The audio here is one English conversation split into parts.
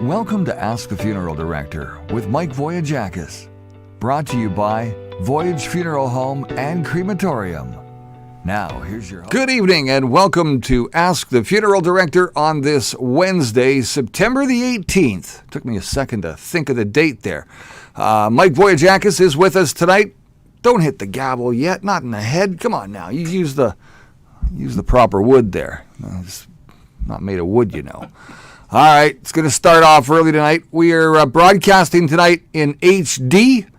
Welcome to Ask the Funeral Director with Mike Voyajakis. Brought to you by Voyage Funeral Home and Crematorium. Now, here's your host. Good evening and welcome to Ask the Funeral Director on this Wednesday, September the 18th. Took me a second to think of the date there. Mike Voyajakis is with us tonight. Don't hit the gavel yet, not in the head. Come on now, you use the proper wood there. It's not made of wood, you know. All right, it's going to start off early tonight. We are broadcasting tonight in HD,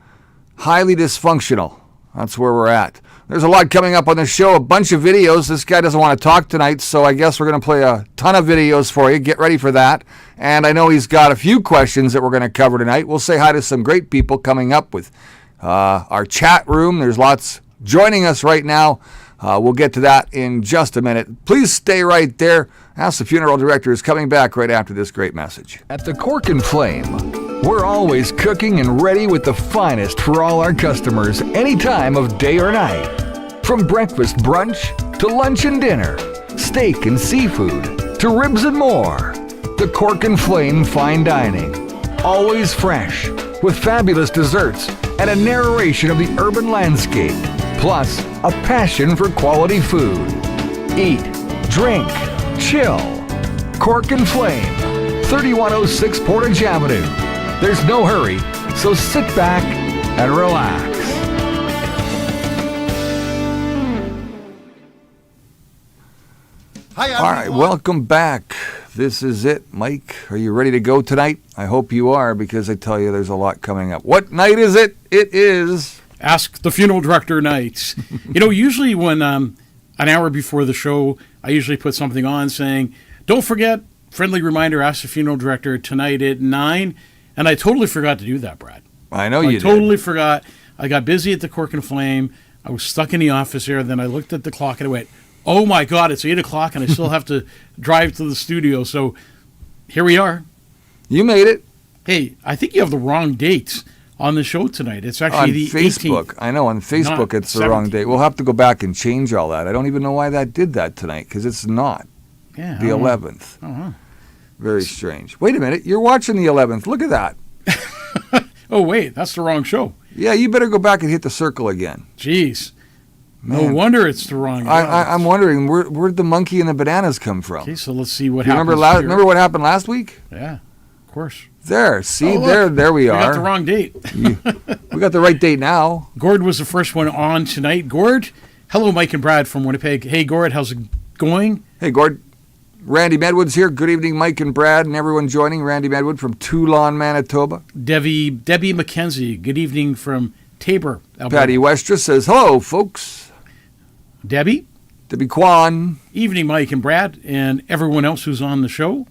highly dysfunctional. That's where we're at. There's a lot coming up on the show, a bunch of videos. This guy doesn't want to talk tonight, so I guess we're going to play a ton of videos for you. Get ready for that. And I know he's got a few questions that we're going to cover tonight. We'll say hi to some great people coming up with our chat room. There's lots joining us right now. We'll get to that in just a minute. Please stay right there. Ask the Funeral Director is coming back right after this great message. At the Cork and Flame, we're always cooking and ready with the finest for all our customers any time of day or night. From breakfast brunch to lunch and dinner, steak and seafood to ribs and more. The Cork and Flame Fine Dining. Always fresh with fabulous desserts and a narration of the urban landscape. Plus, a passion for quality food. Eat, drink, chill. Cork and Flame, 3106 Portage Avenue. There's no hurry, so sit back and relax. Hi, all right, welcome back. This is it. Mike, are you ready to go tonight? I hope you are, because I tell you there's a lot coming up. What night is it? It is Ask the Funeral Director nights. Usually when an hour before the show, I usually put something on saying, don't forget, friendly reminder, Ask the Funeral Director tonight at 9. And I totally forgot to do that, Brad. I know you did. I totally forgot. I got busy at the Cork and Flame. I was stuck in the office here. Then I looked at the clock and I went, oh my God, it's 8 o'clock and I still have to drive to the studio. So here we are. You made it. Hey, I think you have the wrong dates on the show tonight. It's actually on the Facebook. 18th. I know, on Facebook it's the 17th. wrong date. We'll have to go back and change all that. I don't even know why that did that tonight, because it's not the 11th. Uh-huh. Very strange. Wait a minute, you're watching the 11th. Look at that. Oh, wait, that's the wrong show. Yeah, you better go back and hit the circle again. Jeez. Man. No wonder it's the wrong. I'm wondering, where'd the monkey and the bananas come from? Okay, so let's see what happens. happens. Remember what happened last week? Yeah, of course. There, see, Oh, look, there we are. We got the wrong date. We got the right date now. Gord was the first one on tonight. Gord, hello, Mike and Brad from Winnipeg. Hey, Gord, how's it going? Hey, Gord. Randy Medwood's here. Good evening, Mike and Brad and everyone joining. Randy Medwood from Toulon, Manitoba. Debbie McKenzie, good evening from Tabor, Alberta. Patty Westra says, hello, folks. Debbie Kwan. Evening, Mike and Brad, and everyone else who's on the show.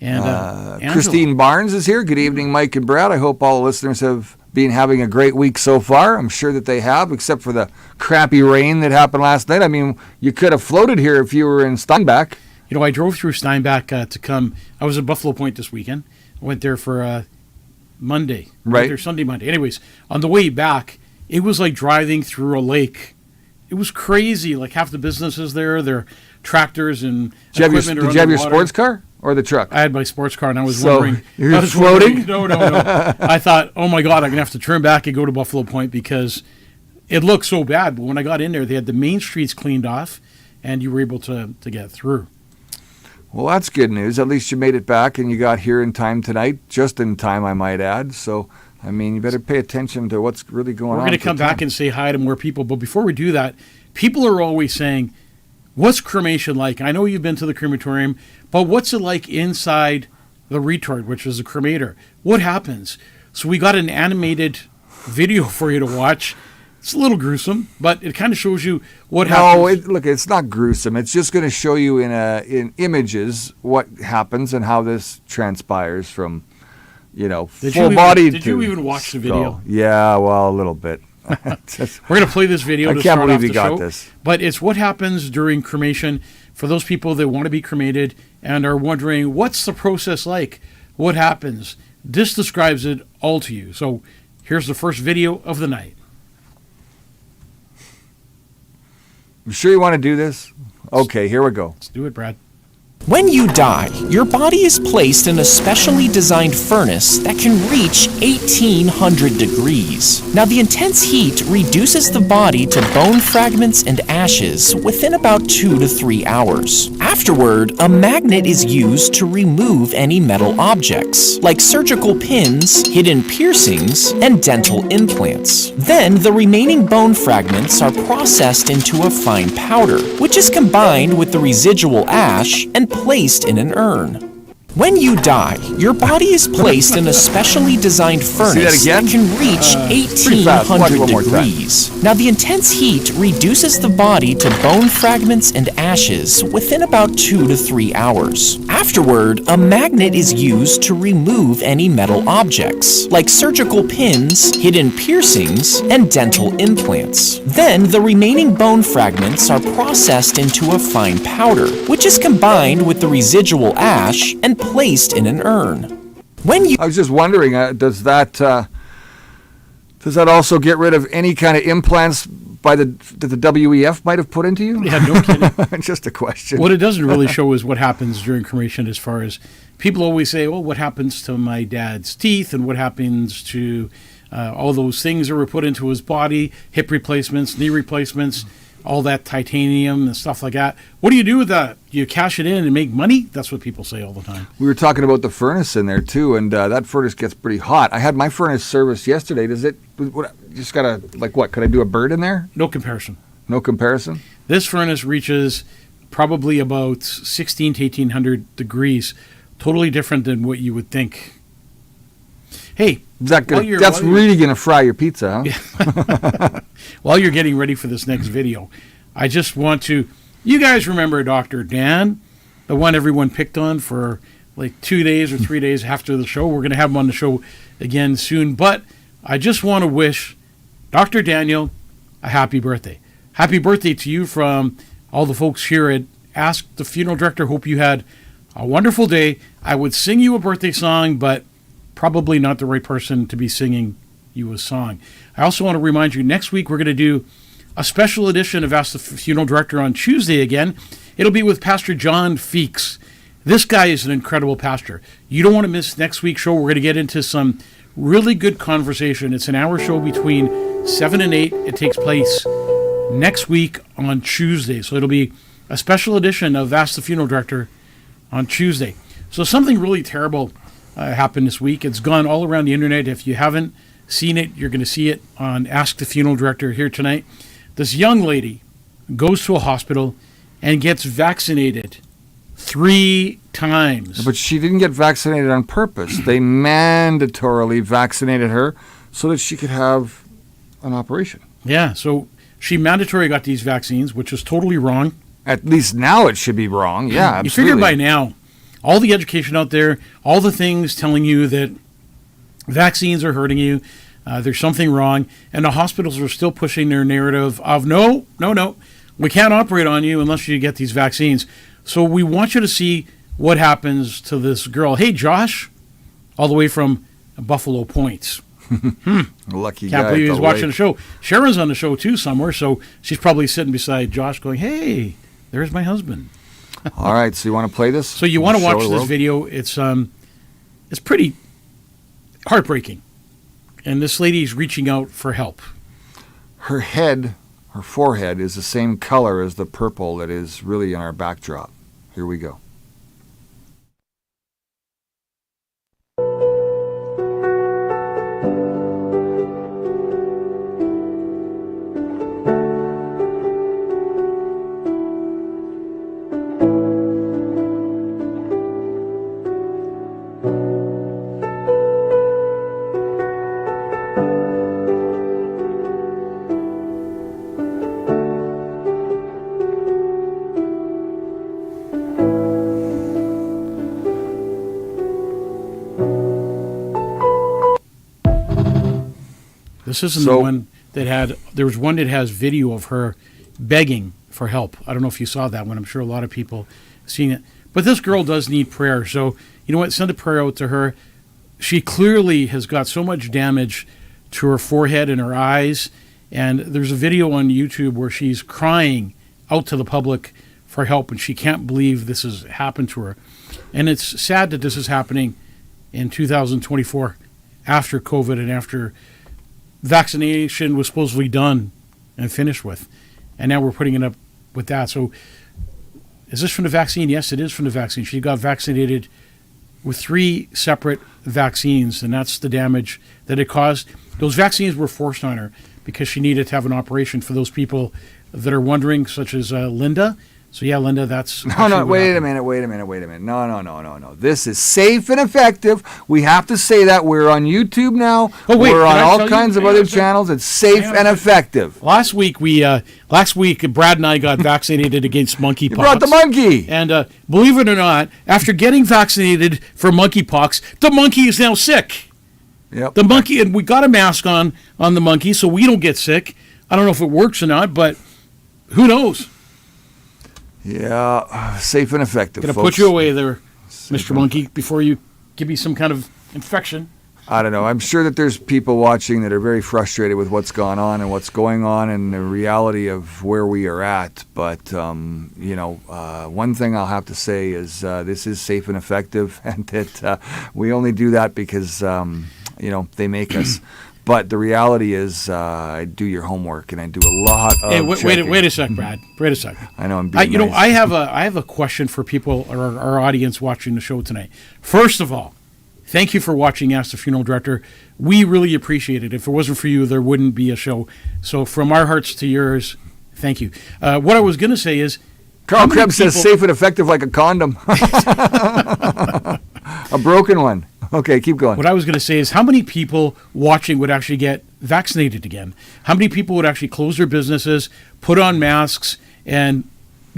And Christine Barnes is here. Good evening, Mike and Brad. I hope all the listeners have been having a great week so far. I'm sure that they have, except for the crappy rain that happened last night. I mean, you could have floated here if you were in Steinbach. I drove through Steinbach to come. I was at Buffalo Point this weekend. I went there for Monday. Right. Went there Sunday, Monday. Anyways, on the way back, it was like driving through a lake. It was crazy. Like half the businesses there, their tractors and equipment. Did you have your sports car or the truck? I had my sports car, and I was wondering. You're floating? No. I thought, oh my God, I'm going to have to turn back and go to Buffalo Point because it looked so bad. But when I got in there, they had the main streets cleaned off, and you were able to get through. Well, that's good news. At least you made it back, and you got here in time tonight. Just in time, I might add. So, I mean, you better pay attention to what's really going on. We're going to come back and say hi to more people. But before we do that, people are always saying, what's cremation like? I know you've been to the crematorium, but what's it like inside the retort, which is a cremator? What happens? So we got an animated video for you to watch. It's a little gruesome, but it kind of shows you what happens. No, it's not gruesome. It's just going to show you in images what happens and how this transpires from, full body. Did you even watch the video? Yeah, well, a little bit. We're going to play this video. I can't believe you got this. But it's what happens during cremation for those people that want to be cremated and are wondering, what's the process like? What happens? This describes it all to you. So here's the first video of the night. You sure you want to do this? Okay, here we go. Let's do it, Brad. When you die, your body is placed in a specially designed furnace that can reach 1800 degrees. Now, the intense heat reduces the body to bone fragments and ashes within about 2 to 3 hours. Afterward, a magnet is used to remove any metal objects, like surgical pins, hidden piercings, and dental implants. Then, the remaining bone fragments are processed into a fine powder, which is combined with the residual ash and placed in an urn. When you die, your body is placed in a specially designed furnace that can reach 1800 degrees. Now, the intense heat reduces the body to bone fragments and ashes within about 2 to 3 hours. Afterward, a magnet is used to remove any metal objects, like surgical pins, hidden piercings, and dental implants. Then, the remaining bone fragments are processed into a fine powder, which is combined with the residual ash and placed in an urn. When you I was just wondering, does that also get rid of any kind of implants that the WEF might have put into you? Yeah, no kidding. Just a question. What it doesn't really show is what happens during cremation, as far as people always say, well, what happens to my dad's teeth and what happens to all those things that were put into his body, hip replacements, knee replacements, all that titanium and stuff like that. What do you do with that? Do you cash it in and make money? That's what people say all the time. We were talking about the furnace in there too, and that furnace gets pretty hot. I had my furnace serviced yesterday. Does it? Just gotta, like, what? Could I do a bird in there? No comparison. No comparison. This furnace reaches probably about 16 to 1800 degrees. Totally different than what you would think. Hey, That's really gonna fry your pizza, huh? Yeah. While you're getting ready for this next video, I just want to, you guys remember Dr. Dan, the one everyone picked on for like 2 days or 3 days after the show. We're going to have him on the show again soon, but I just want to wish Dr. Daniel a happy birthday. Happy birthday to you from all the folks here at Ask the Funeral Director. Hope you had a wonderful day. I would sing you a birthday song, but probably not the right person to be singing you a song. I also want to remind you, next week we're going to do a special edition of Ask the Funeral Director on Tuesday again. It'll be with Pastor John Feeks. This guy is an incredible pastor. You don't want to miss next week's show. We're going to get into some really good conversation. It's an hour show between 7 and 8. It takes place next week on Tuesday. So it'll be a special edition of Ask the Funeral Director on Tuesday. So something really terrible happened this week. It's gone all around the internet. If you haven't seen it, you're going to see it on Ask the Funeral Director here tonight. This young lady goes to a hospital and gets vaccinated 3 times. But she didn't get vaccinated on purpose. They mandatorily vaccinated her so that she could have an operation. Yeah, so she mandatorily got these vaccines, which is totally wrong. At least now it should be wrong. Yeah, absolutely. You figure by now, all the education out there, all the things telling you that vaccines are hurting you, there's something wrong, and the hospitals are still pushing their narrative of no, we can't operate on you unless you get these vaccines. So we want you to see what happens to this girl. Hey, Josh, all the way from Buffalo Points. Lucky Can't guy. believe he's watching the show. Sharon's on the show too somewhere, so she's probably sitting beside Josh going, hey, there's my husband. All right, so you want to play this? So you want to watch this video. It's pretty heartbreaking. And this lady's reaching out for help. Her forehead is the same color as the purple that is really in our backdrop. Here we go. This isn't the one that had, there was one that has video of her begging for help. I don't know if you saw that one. I'm sure a lot of people have seen it. But this girl does need prayer. So, you know what? Send a prayer out to her. She clearly has got so much damage to her forehead and her eyes. And there's a video on YouTube where she's crying out to the public for help, and she can't believe this has happened to her. And it's sad that this is happening in 2024 after COVID and after vaccination was supposedly done and finished with. And now we're putting it up with that. So is this from the vaccine? Yes, it is from the vaccine. She got vaccinated with 3 separate vaccines, and that's the damage that it caused. Those vaccines were forced on her because she needed to have an operation, for those people that are wondering, such as Linda. So yeah, Linda, that's... No, wait a minute. No. This is safe and effective. We have to say that. We're on YouTube now. Oh, wait, we're on all kinds of other channels. It's safe and effective. Last week, Brad and I got vaccinated against monkeypox. You brought the monkey. And believe it or not, after getting vaccinated for monkeypox, the monkey is now sick. Yep. The monkey, and we got a mask on the monkey so we don't get sick. I don't know if it works or not, but who knows? Yeah, safe and effective. Gonna folks. put you away there, Mr. Monkey, before you give me some kind of infection. I don't know. I'm sure that there's people watching that are very frustrated with what's gone on and what's going on and the reality of where we are at. But, one thing I'll have to say is this is safe and effective, and that we only do that because, they make us. But the reality is, I do your homework and I do a lot of. Hey, wait a sec, Brad. Wait a sec. I know I'm being nice. I have a question for people or our audience watching the show tonight. First of all, thank you for watching Ask the Funeral Director. We really appreciate it. If it wasn't for you, there wouldn't be a show. So from our hearts to yours, thank you. What I was going to say is, Carl Krebs says safe and effective like a condom. A broken one. Okay, keep going. What I was going to say is, how many people watching would actually get vaccinated again? How many people would actually close their businesses, put on masks, and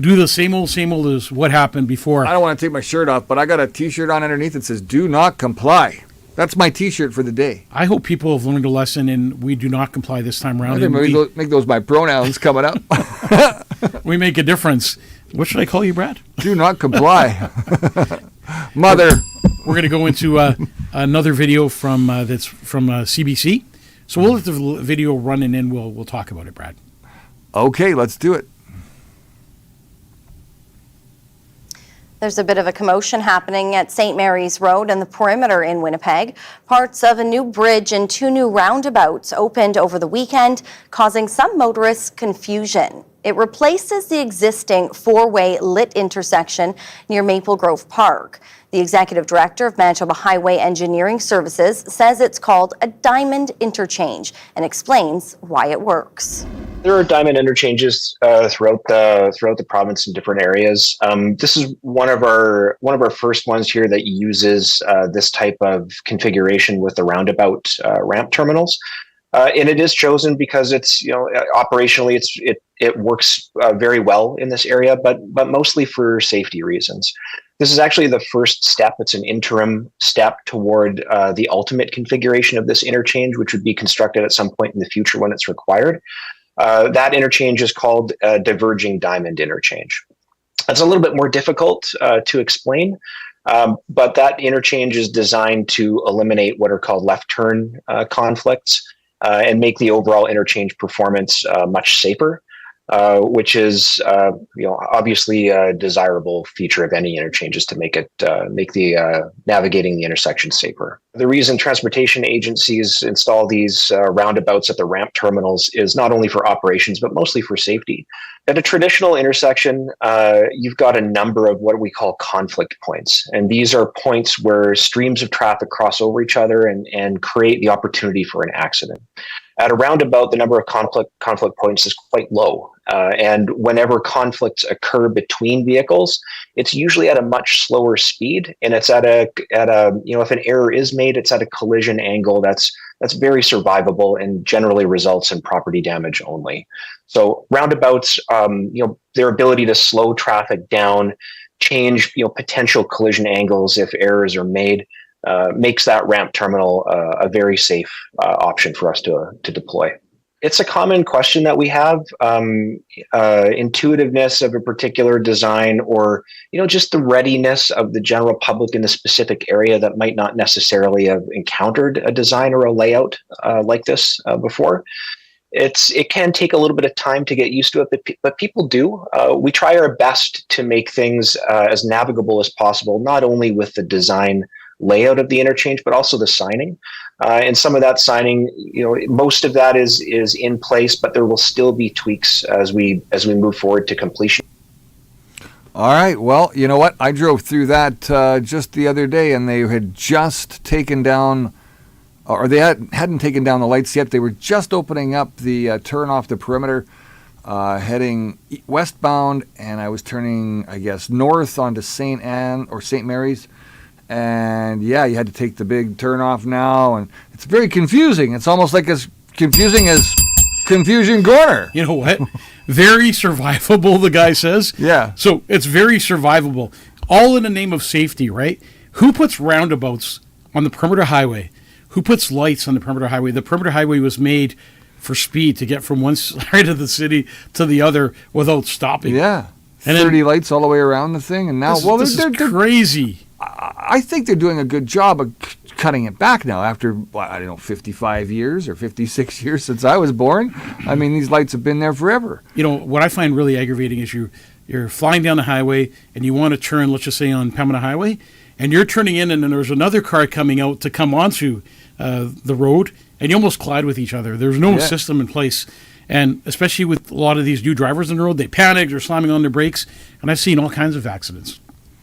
do the same old as what happened before? I don't want to take my shirt off, but I got a T-shirt on underneath that says, "Do not comply." That's my T-shirt for the day. I hope people have learned a lesson, and we do not comply this time around. Make those my pronouns coming up. We make a difference. What should I call you, Brad? Do not comply. Mother. We're going to go into another video from CBC. So we'll let the video run, and then we'll talk about it, Brad. Okay, let's do it. There's a bit of a commotion happening at St. Mary's Road and the perimeter in Winnipeg. Parts of a new bridge and 2 new roundabouts opened over the weekend, causing some motorists confusion. It replaces the existing 4-way lit intersection near Maple Grove Park. The executive director of Manitoba Highway Engineering Services says it's called a diamond interchange and explains why it works. There are diamond interchanges throughout the province in different areas. This is one of our first ones here that uses this type of configuration with the roundabout ramp terminals. And it is chosen because it's, operationally it works very well in this area, but mostly for safety reasons. This is actually the first step. It's an interim step toward the ultimate configuration of this interchange, which would be constructed at some point in the future when it's required. That interchange is called a diverging diamond interchange. It's a little bit more difficult to explain, but that interchange is designed to eliminate what are called left turn conflicts and make the overall interchange performance much safer. Which is, obviously a desirable feature of any interchanges to make the navigating the intersection safer. The reason transportation agencies install these roundabouts at the ramp terminals is not only for operations, but mostly for safety. At a traditional intersection, you've got a number of what we call conflict points. And these are points where streams of traffic cross over each other and create the opportunity for an accident. At a roundabout, the number of conflict points is quite low. And whenever conflicts occur between vehicles, it's usually at a much slower speed. And it's at a if an error is made, it's at a collision angle that's very survivable and generally results in property damage only. So roundabouts, their ability to slow traffic down, change, potential collision angles if errors are made, makes that ramp terminal a very safe option for us to deploy. It's a common question that we have, intuitiveness of a particular design, or just the readiness of the general public in a specific area that might not necessarily have encountered a design or a layout like this before. it can take a little bit of time to get used to it, but people do. We try our best to make things as navigable as possible, not only with the design layout of the interchange, but also the signing. And some of that signing, most of that is in place, but there will still be tweaks as we move forward to completion. All right. Well, you know what? I drove through that just the other day, and they had just taken down, or they hadn't taken down the lights yet. They were just opening up the turn off the perimeter, heading westbound, and I was turning, I guess, north onto St. Anne or St. Mary's. And yeah, you had to take the big turn off now, and it's very confusing. It's almost like as confusing as Confusion Corner. You know what? Very survivable, the guy says. Yeah. So it's very survivable. All in the name of safety, right? Who puts roundabouts on the perimeter highway? Who puts lights on the perimeter highway? The perimeter highway was made for speed, to get from one side of the city to the other without stopping. Yeah. And 30 lights all the way around the thing, and now This is crazy. I think they're doing a good job of cutting it back now after, 55 years or 56 years since I was born. I mean, these lights have been there forever. You know, what I find really aggravating is you're flying down the highway and you want to turn, let's just say, on Pembina Highway, and you're turning in, and then there's another car coming out to come onto the road, and you almost collide with each other. There's no system in place. And especially with a lot of these new drivers on the road, they panic, they're slamming on their brakes, and I've seen all kinds of accidents.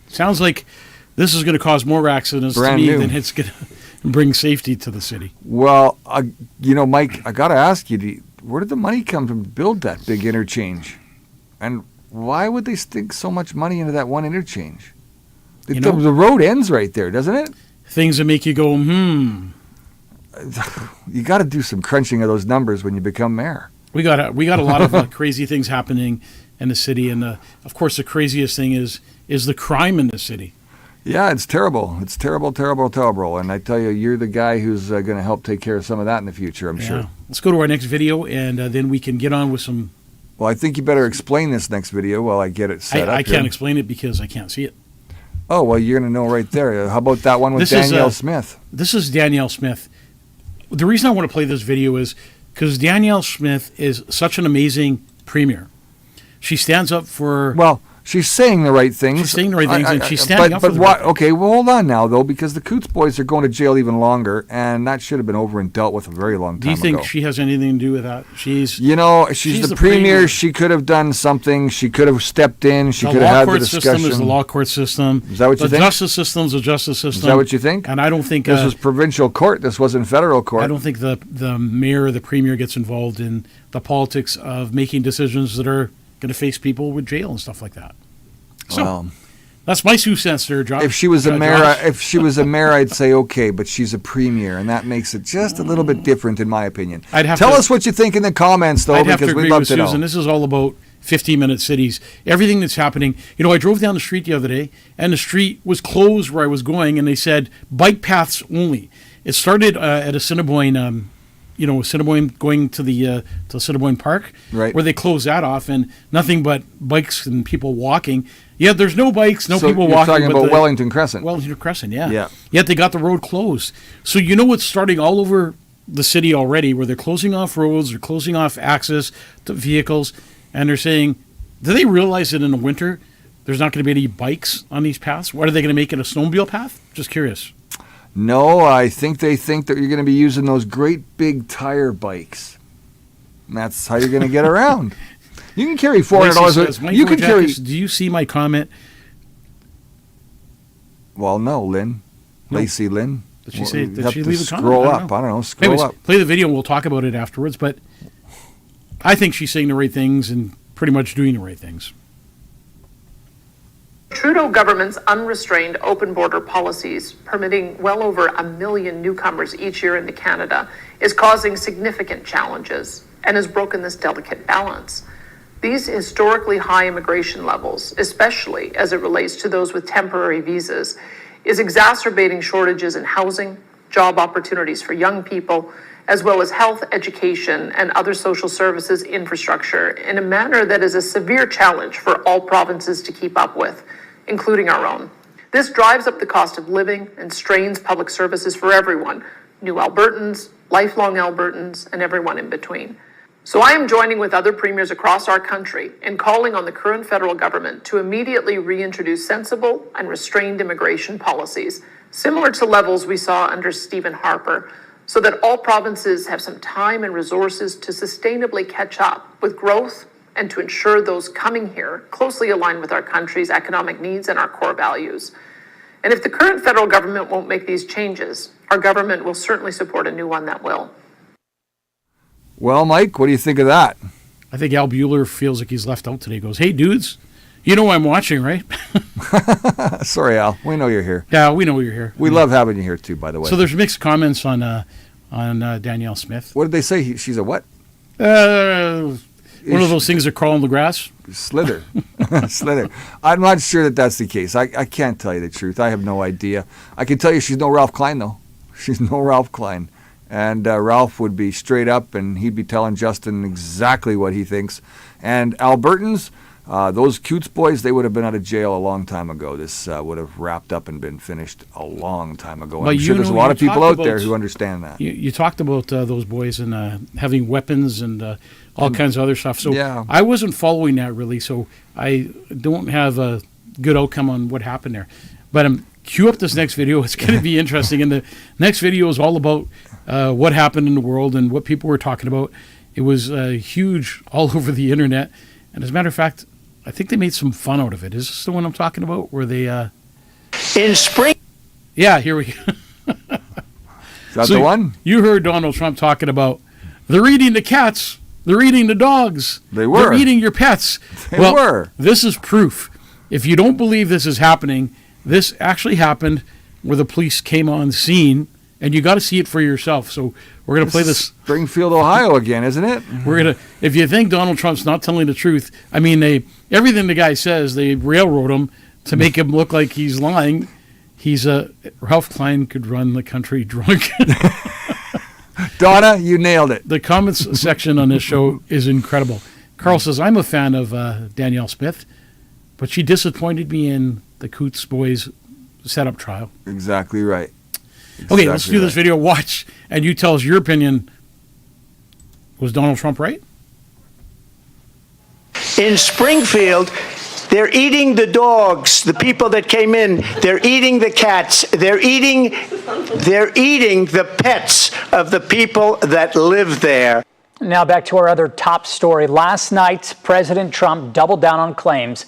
Sounds like this is going to cause more accidents to me than it's going to bring safety to the city. Well, Mike, I got to ask you, where did the money come from to build that big interchange? And why would they stick so much money into that one interchange? The road ends right there, doesn't it? Things that make you go, You got to do some crunching of those numbers when you become mayor. We got a lot of crazy things happening in the city, and of course the craziest thing is the crime in the city. Yeah, it's terrible. It's terrible, terrible, terrible. And I tell you, you're the guy who's going to help take care of some of that in the future, I'm sure. Let's go to our next video, and then we can get on with some... Well, I think you better explain this next video while I get it set up. I can't explain it because I can't see it. Oh, well, you're going to know right there. How about that one with Danielle Smith? This is Danielle Smith. The reason I want to play this video is because Danielle Smith is such an amazing premier. She stands up for... Well, she's saying the right things. She's saying the right things, and she's standing up for the right things. Okay, well, hold on now, though, because the Coots boys are going to jail even longer, and that should have been over and dealt with a very long time ago. Do you think she has anything to do with that? She's the premier. She could have done something. She could have stepped in. She could have had the discussion. The law court system is the law court system. Is that what you think? The justice system is the justice system. Is that what you think? And I don't think... This was provincial court. This wasn't federal court. I don't think the mayor or the premier gets involved in the politics of making decisions that are going to face people with jail and stuff like that. So that's my 2 cents there, Josh. If she was a mayor, I'd say okay, but she's a premier, and that makes it just a little bit different, in my opinion. Tell us what you think in the comments, though, because we'd love to know. Susan, this is all about 15-minute cities. Everything that's happening. I drove down the street the other day, and the street was closed where I was going, and they said bike paths only. It started at Assiniboine. Assiniboine going to the Assiniboine Park, right, where they closed that off, and nothing but bikes and people walking. Yet there's no bikes, no people walking. You're talking about Wellington Crescent. Wellington Crescent, yeah. Yet they got the road closed. So it's starting all over the city already, where they're closing off roads, they're closing off access to vehicles, and they're saying, do they realize that in the winter there's not going to be any bikes on these paths? What, are they going to make it a snowmobile path? Just curious. No, I think they think that you're going to be using those great big tire bikes. And that's how you're going to get around. You can carry $400. You can carry. Do you see my comment? Well, no, Lynn. No. Lacey Lynn. Did she say? Did she leave a comment? Scroll up. I don't know. Scroll up. Play the video and we'll talk about it afterwards. But I think she's saying the right things and pretty much doing the right things. Trudeau government's unrestrained open border policies, permitting well over 1 million newcomers each year into Canada, is causing significant challenges and has broken this delicate balance. These historically high immigration levels, especially as it relates to those with temporary visas, is exacerbating shortages in housing, job opportunities for young people, as well as health, education, and other social services infrastructure in a manner that is a severe challenge for all provinces to keep up with, including our own. This drives up the cost of living and strains public services for everyone, new Albertans, lifelong Albertans, and everyone in between. So I am joining with other premiers across our country in calling on the current federal government to immediately reintroduce sensible and restrained immigration policies, similar to levels we saw under Stephen Harper, so that all provinces have some time and resources to sustainably catch up with growth and to ensure those coming here closely align with our country's economic needs and our core values. And if the current federal government won't make these changes, our government will certainly support a new one that will. Well, Mike, what do you think of that? I think Al Bueller feels like he's left out today. He goes, hey, dudes, you know I'm watching, right? Sorry, Al. We know you're here. Yeah, we know you're here. We love having you here, too, by the way. So there's mixed comments on Danielle Smith. What did they say? She's a what? One of those things that crawl in the grass. Slither. Slither. I'm not sure that that's the case. I can't tell you the truth. I have no idea. I can tell you she's no Ralph Klein, though. She's no Ralph Klein. And Ralph would be straight up, and he'd be telling Justin exactly what he thinks. And Albertans, those Cutes boys, they would have been out of jail a long time ago. This would have wrapped up and been finished a long time ago. And I'm sure there's a lot of people out there who understand that. You talked about those boys and having weapons and all kinds of other stuff. So yeah. I wasn't following that really, so I don't have a good outcome on what happened there. But cue up this next video. It's going to be interesting. And the next video is all about what happened in the world and what people were talking about. It was huge all over the internet. And as a matter of fact, I think they made some fun out of it. Is this the one I'm talking about? Where they... In spring... Yeah, here we go. Is that the one? You heard Donald Trump talking about, they're eating the cats, they're eating the dogs. They were. They're eating your pets. They were. This is proof. If you don't believe this is happening, this actually happened where the police came on scene, and you got to see it for yourself. So we're going to play this. Springfield, Ohio again, isn't it? If you think Donald Trump's not telling the truth, I mean, everything the guy says, they railroad him to make him look like he's lying. Ralph Klein could run the country drunk. Donna, you nailed it. The comments section on this show is incredible. Carl says, I'm a fan of Danielle Smith, but she disappointed me in the Coots boys setup trial. Exactly right. Okay, let's do this video. Watch, and you tell us your opinion. Was Donald Trump right? In Springfield, they're eating the dogs, the people that came in. They're eating the cats. They're eating the pets of the people that live there. Now back to our other top story. Last night, President Trump doubled down on claims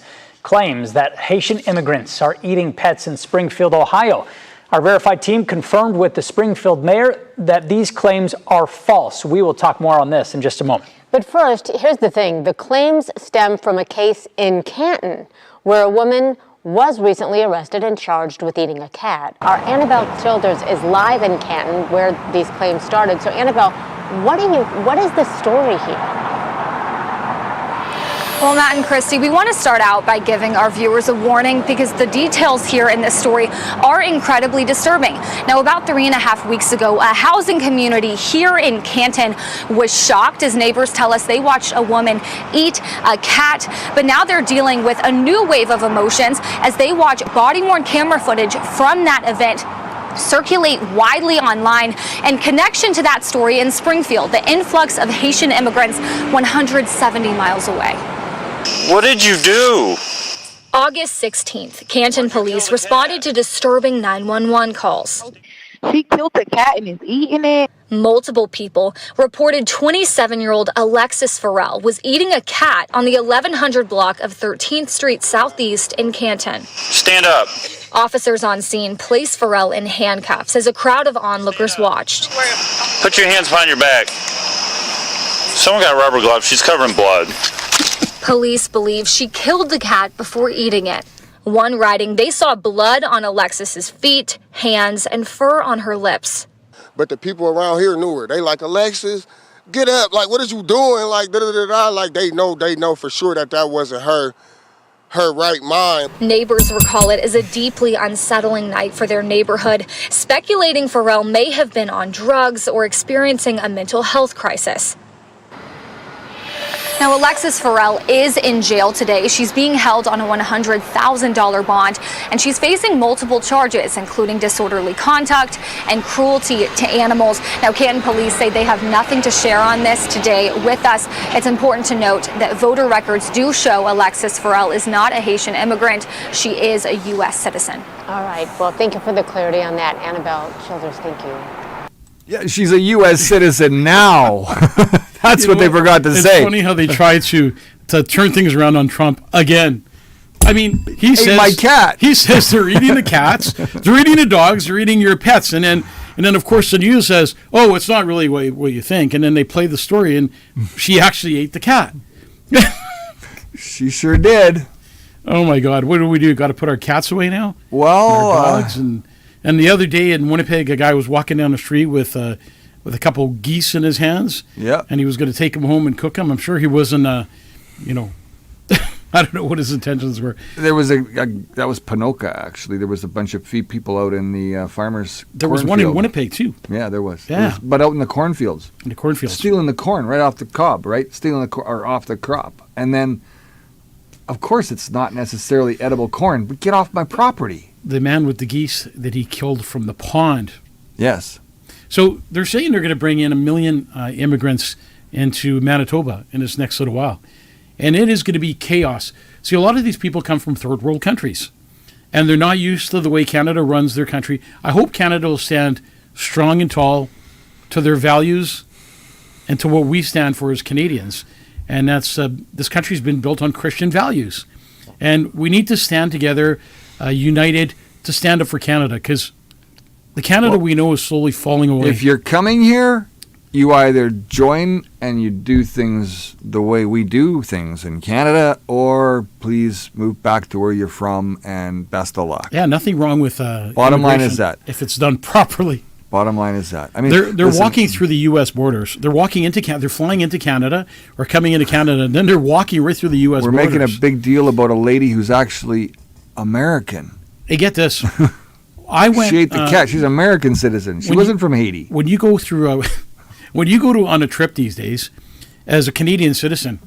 that Haitian immigrants are eating pets in Springfield, Ohio. Our verified team confirmed with the Springfield mayor that these claims are false. We will talk more on this in just a moment. But first, here's the thing. The claims stem from a case in Canton where a woman was recently arrested and charged with eating a cat. Our Annabelle Childers is live in Canton where these claims started. So Annabelle, what is the story here? Well, Matt and Christy, we want to start out by giving our viewers a warning because the details here in this story are incredibly disturbing. Now, about 3.5 weeks ago, a housing community here in Canton was shocked as neighbors tell us they watched a woman eat a cat. But now they're dealing with a new wave of emotions as they watch body-worn camera footage from that event circulate widely online. And connection to that story in Springfield, the influx of Haitian immigrants 170 miles away. What did you do? August 16th, Canton police responded to disturbing 911 calls. She killed the cat and is eating it. Multiple people reported 27-year-old Alexis Farrell was eating a cat on the 1100 block of 13th Street Southeast in Canton. Stand up. Officers on scene placed Farrell in handcuffs as a crowd of onlookers watched. Put your hands behind your back. Someone got rubber gloves. She's covered in blood. Police believe she killed the cat before eating it. One writing, they saw blood on Alexis's feet, hands, and fur on her lips. But the people around here knew her. They like, Alexis, get up. Like, what is you doing? Like, da-da-da-da. Like, they know for sure that wasn't her right mind. Neighbors recall it as a deeply unsettling night for their neighborhood, speculating Farrell may have been on drugs or experiencing a mental health crisis. Now, Alexis Farrell is in jail today. She's being held on a $100,000 bond, and she's facing multiple charges, including disorderly conduct and cruelty to animals. Now, Canton police say they have nothing to share on this today with us. It's important to note that voter records do show Alexis Farrell is not a Haitian immigrant. She is a U.S. citizen. All right. Well, thank you for the clarity on that, Annabelle Childers. Thank you. Yeah, she's a U.S. citizen now. That's what they forgot to say. It's funny how they try to turn things around on Trump again. I mean, he says my cat. He says they're eating the cats, they're eating the dogs, they're eating your pets, and then of course the news says, "Oh, it's not really what you think," and then they play the story, and she actually ate the cat. She sure did. Oh my God! What do? Got to put our cats away now? Well, our dogs and the other day in Winnipeg, a guy was walking down the street with a couple geese in his hands. Yeah. And he was going to take them home and cook them. I'm sure he wasn't, I don't know what his intentions were. There was that was Ponoka, actually. There was a bunch of people out in the farmers' There was one in Winnipeg, too. Yeah, there was. Yeah. But out in the cornfields. In the cornfields. Stealing the corn right off the cob, right? Stealing or off the crop. And then, of course, it's not necessarily edible corn, but get off my property. The man with the geese that he killed from the pond. Yes. So they're saying they're going to bring in 1 million immigrants into Manitoba in this next little while. And it is going to be chaos. See, a lot of these people come from third world countries, and they're not used to the way Canada runs their country. I hope Canada will stand strong and tall to their values and to what we stand for as Canadians. And that's this country's been built on Christian values. And we need to stand together, united, to stand up for Canada, because the Canada we know is slowly falling away. If you're coming here, you either join and you do things the way we do things in Canada, or please move back to where you're from, and best of luck. Yeah, nothing wrong with Bottom line is that. if it's done properly. Bottom line is that. I mean, they're listen, walking through the U.S. borders. They're walking into Canada. They're flying into Canada or coming into Canada, and then they're walking right through the U.S. We're borders. making a big deal about a lady who's actually American. Hey, get this. I went. She ate the cat. She's an American citizen. She wasn't from Haiti. When you go through, on a trip these days, as a Canadian citizen,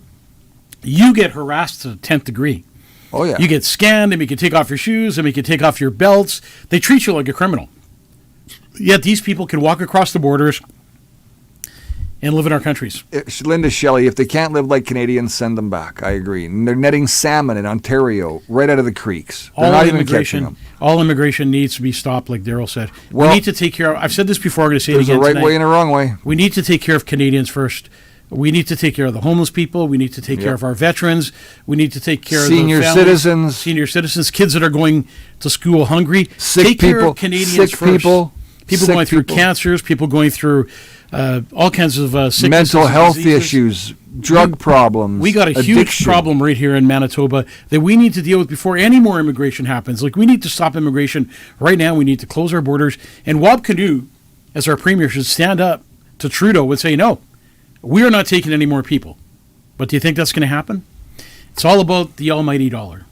you get harassed to the 10th degree. Oh yeah. You get scanned. They make you take off your shoes. They make you take off your belts. They treat you like a criminal. Yet these people can walk across the borders and live in our countries. Linda Shelley, if they can't live like Canadians, send them back. I agree. And they're netting salmon in Ontario right out of the creeks. They're not even catching them. All immigration needs to be stopped, like Daryl said. Well, we need to take care of, I've said this before, I'm going to say it again There's a right tonight. way and a wrong way. We need to take care of Canadians first. We need to take care of the homeless people. We need to take care of our veterans. We need to take care of Senior the families, citizens. Senior citizens, kids that are going to school hungry. Sick take care people. of Canadians Sick first. people. People Sick going through people. cancers, people going through all kinds of sicknesses, Mental health diseases. issues, drug problems. We got a huge addiction. problem right here in Manitoba that we need to deal with before any more immigration happens. Like, we need to stop immigration right now. We need to close our borders. And Wab Kinew, as our premier, should stand up to Trudeau and say, no, we are not taking any more people. But do you think that's going to happen? It's all about the almighty dollar.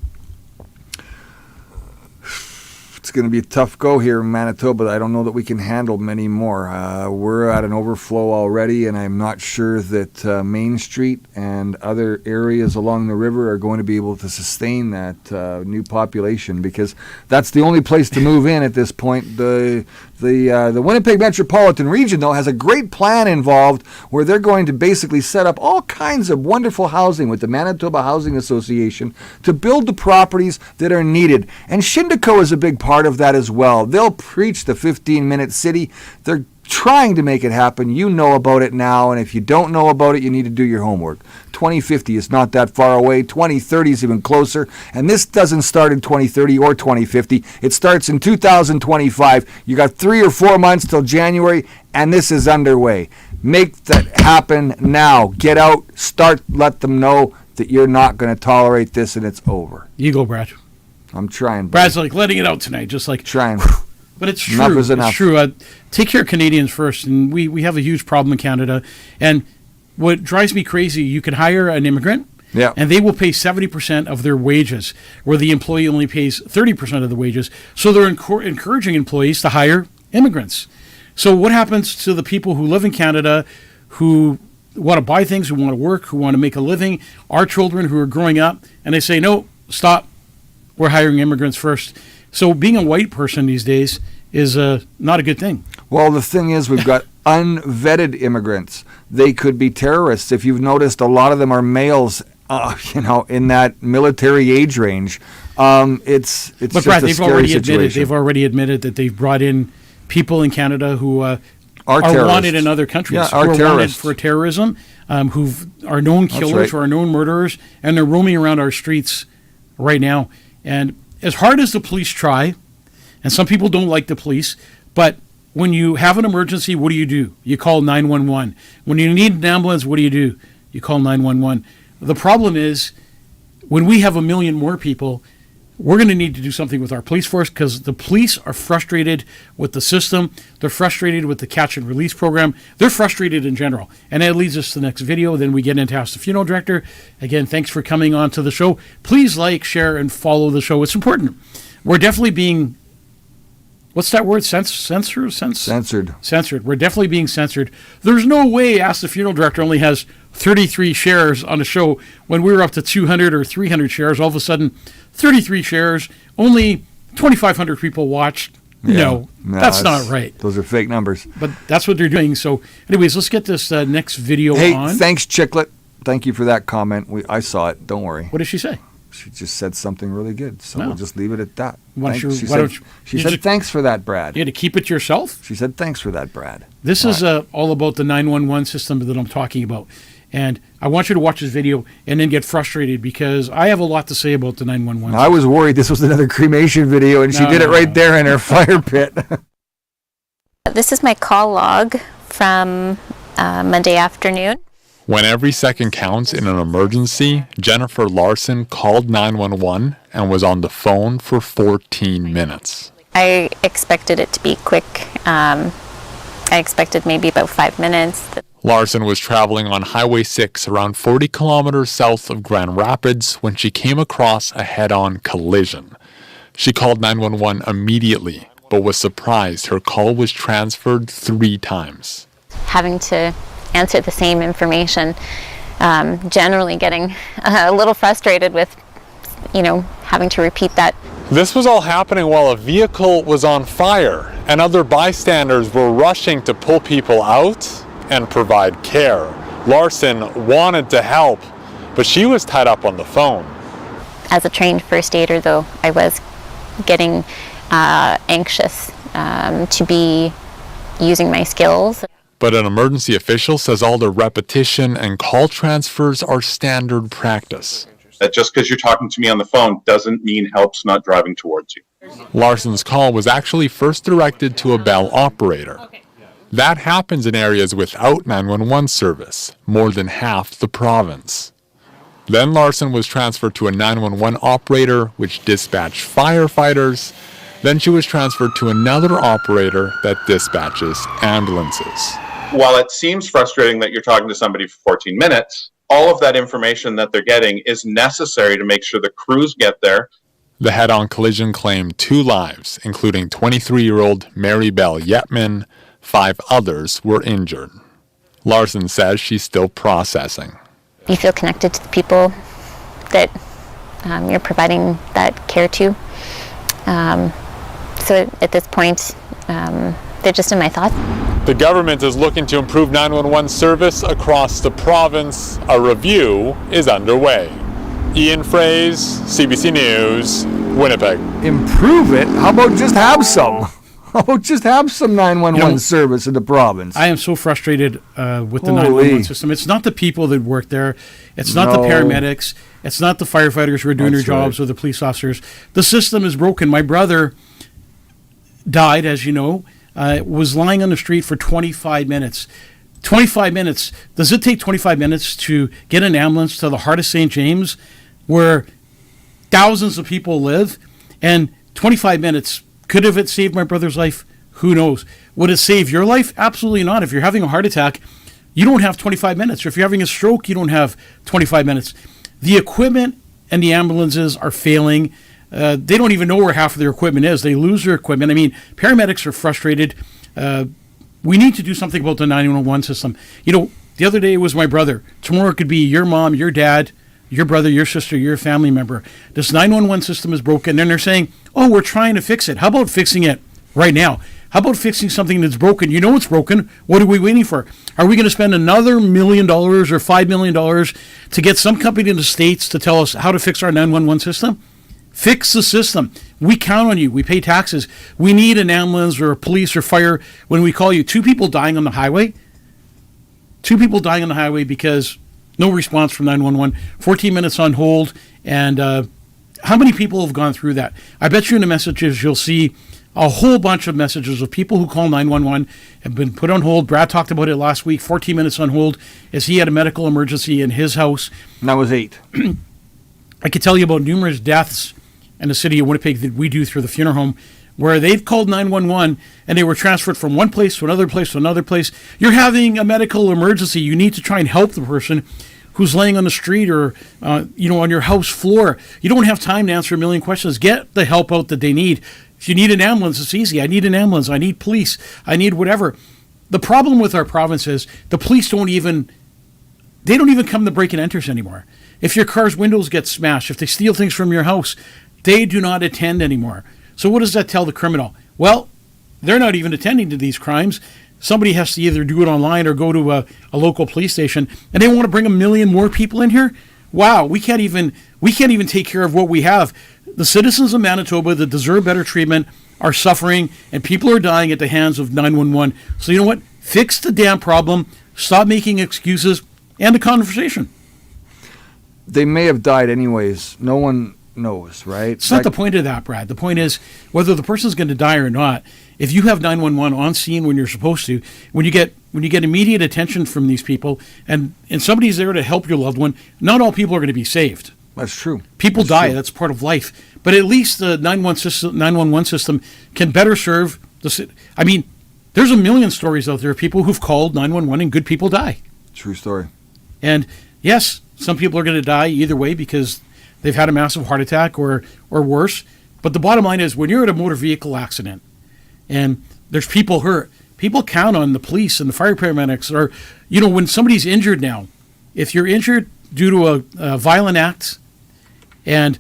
It's going to be a tough go here in Manitoba. I don't know that we can handle many more. We're at an overflow already, and I'm not sure that Main Street and other areas along the river are going to be able to sustain that new population, because that's the only place to move in at this point. The Winnipeg Metropolitan Region, though, has a great plan involved where they're going to basically set up all kinds of wonderful housing with the Manitoba Housing Association to build the properties that are needed. And Shindico is a big part of that as well. They'll preach the 15-minute city. They're trying to make it happen. You know about it now, and if you don't know about it, you need to do your homework. 2050 is not that far away. 2030 is even closer, and this doesn't start in 2030 or 2050. It starts in 2025. You got 3 or 4 months till January, and this is underway. Make that happen now. Get out, start, let them know that you're not going to tolerate this, and it's over. You go, Brad. I'm trying. Brad's like letting it out tonight, just like trying. But it's true. Enough is enough. It's true. Take care of Canadians first, and we have a huge problem in Canada. And what drives me crazy, you can hire an immigrant, and they will pay 70% of their wages, where the employee only pays 30% of the wages. So they're encouraging employees to hire immigrants. So what happens to the people who live in Canada, who want to buy things, who want to work, who want to make a living, our children who are growing up, and they say, no, stop, we're hiring immigrants first. So being a white person these days is not a good thing. Well, the thing is, we've got unvetted immigrants. They could be terrorists. If you've noticed, a lot of them are males, in that military age range. It's But just Brad, a they've scary already admitted situation. they've already admitted that they've brought in people in Canada who are terrorists. wanted in other countries, Yeah, who are are wanted terrorists. for terrorism, who are known killers, right. who are known murderers, and they're roaming around our streets right now. And as hard as the police try, and some people don't like the police, but when you have an emergency, what do? You call 911. When you need an ambulance, what do? You call 911. The problem is, when we have a million more people, we're going to need to do something with our police force, because the police are frustrated with the system. They're frustrated with the catch and release program. They're frustrated in general. And that leads us to the next video. Then we get into Ask the Funeral Director. Again, thanks for coming on to the show. Please like, share, and follow the show. It's important. We're definitely being, what's that word? Censored. We're definitely being censored. There's no way Ask the Funeral Director only has 33 shares on the show when we were up to 200 or 300 shares. All of a sudden, 33 shares, only 2,500 people watched. No, that's not right. Those are fake numbers. But that's what they're doing. So anyways, let's get this next video on. Hey, thanks, Chicklet. Thank you for that comment. I saw it. Don't worry. What did she say? She just said something really good, so No. we'll just leave it at that. She said, thanks for that, Brad. You had to keep it to yourself? She said, thanks for that, Brad. This is all about the 911 system that I'm talking about. And I want you to watch this video and then get frustrated, because I have a lot to say about the 911 I was worried this was another cremation video, and she did it right there in her fire pit. This is my call log from Monday afternoon. When every second counts in an emergency, Jennifer Larson called 911 and was on the phone for 14 minutes. I expected it to be quick. I expected maybe about 5 minutes. Larson was traveling on Highway 6 around 40 kilometers south of Grand Rapids when she came across a head-on collision. She called 911 immediately, but was surprised her call was transferred 3 times. Having to answer the same information, generally getting a little frustrated with, having to repeat that. This was all happening while a vehicle was on fire, and other bystanders were rushing to pull people out and provide care. Larson wanted to help, but she was tied up on the phone. As a trained first aider, though, I was getting anxious to be using my skills. But an emergency official says all the repetition and call transfers are standard practice. That just because you're talking to me on the phone doesn't mean help's not driving towards you. Larson's call was actually first directed to a Bell operator. That happens in areas without 911 service, more than half the province. Then Larson was transferred to a 911 operator, which dispatched firefighters. Then she was transferred to another operator that dispatches ambulances. While it seems frustrating that you're talking to somebody for 14 minutes, all of that information that they're getting is necessary to make sure the crews get there. The head-on collision claimed 2 lives, including 23-year-old Mary Bell Yetman. 5 others were injured. Larson says she's still processing. You feel connected to the people that you're providing that care to. So at this point, they're just in my thoughts. The government is looking to improve 911 service across the province. A review is underway. Ian Fraze, CBC News, Winnipeg. Improve it? How about just have some? How about just have some 911 service in the province? I am so frustrated with the 911 system. It's not the people that work there. It's not the paramedics. It's not the firefighters who are doing their jobs or the police officers. The system is broken. My brother died, as you know, was lying on the street for 25 minutes. 25 minutes. Does it take 25 minutes to get an ambulance to the heart of St. James, where thousands of people live? And 25 minutes, could have it saved my brother's life? Who knows? Would it save your life? Absolutely not. If you're having a heart attack, you don't have 25 minutes. Or if you're having a stroke, you don't have 25 minutes. The equipment and the ambulances are failing. They don't even know where half of their equipment is. They lose their equipment. I mean, paramedics are frustrated. We need to do something about the 911 system. The other day it was my brother. Tomorrow it could be your mom, your dad, your brother, your sister, your family member. This 911 system is broken. And they're saying, oh, we're trying to fix it. How about fixing it right now? How about fixing something that's broken? You know it's broken. What are we waiting for? Are we going to spend another $1 million or $5 million to get some company in the States to tell us how to fix our 911 system? Fix the system. We count on you. We pay taxes. We need an ambulance or a police or fire when we call you. 2 people dying on the highway. 2 people dying on the highway because no response from 911. 14 minutes on hold. And how many people have gone through that? I bet you in the messages you'll see a whole bunch of messages of people who call 911 have been put on hold. Brad talked about it last week, 14 minutes on hold as he had a medical emergency in his house. And that was 8. I could tell you about numerous deaths in the city of Winnipeg that we do through the funeral home where they've called 911 and they were transferred from one place to another place to another place. You're having a medical emergency. You need to try and help the person who's laying on the street or, on your house floor. You don't have time to answer a million questions. Get the help out that they need. If you need an ambulance, it's easy. I need an ambulance. I need police. I need whatever. The problem with our province is the police don't even come to break and enters anymore. If your car's windows get smashed, if they steal things from your house, they do not attend anymore. So what does that tell the criminal? Well, they're not even attending to these crimes. Somebody has to either do it online or go to a local police station, and they want to bring 1 million more people in here? Wow, we can't even take care of what we have. The citizens of Manitoba that deserve better treatment are suffering, and people are dying at the hands of 911. So you know what? Fix the damn problem. Stop making excuses. End the conversation. They may have died anyways. No one knows, right? It's not the point of that, Brad. The point is whether the person's going to die or not. If you have 911 on scene when you're supposed to, when you get immediate attention from these people, and somebody's there to help your loved one, not all people are going to be saved. That's true. People die. That's part of life. But at least the 911 system can better serve the city. I mean, there's a million stories out there of people who've called 911 and good people die. True story. And yes, some people are going to die either way because they've had a massive heart attack or worse. But the bottom line is when you're at a motor vehicle accident and there's people hurt, people count on the police and the fire paramedics. Or, when somebody's injured now, if you're injured due to a violent act and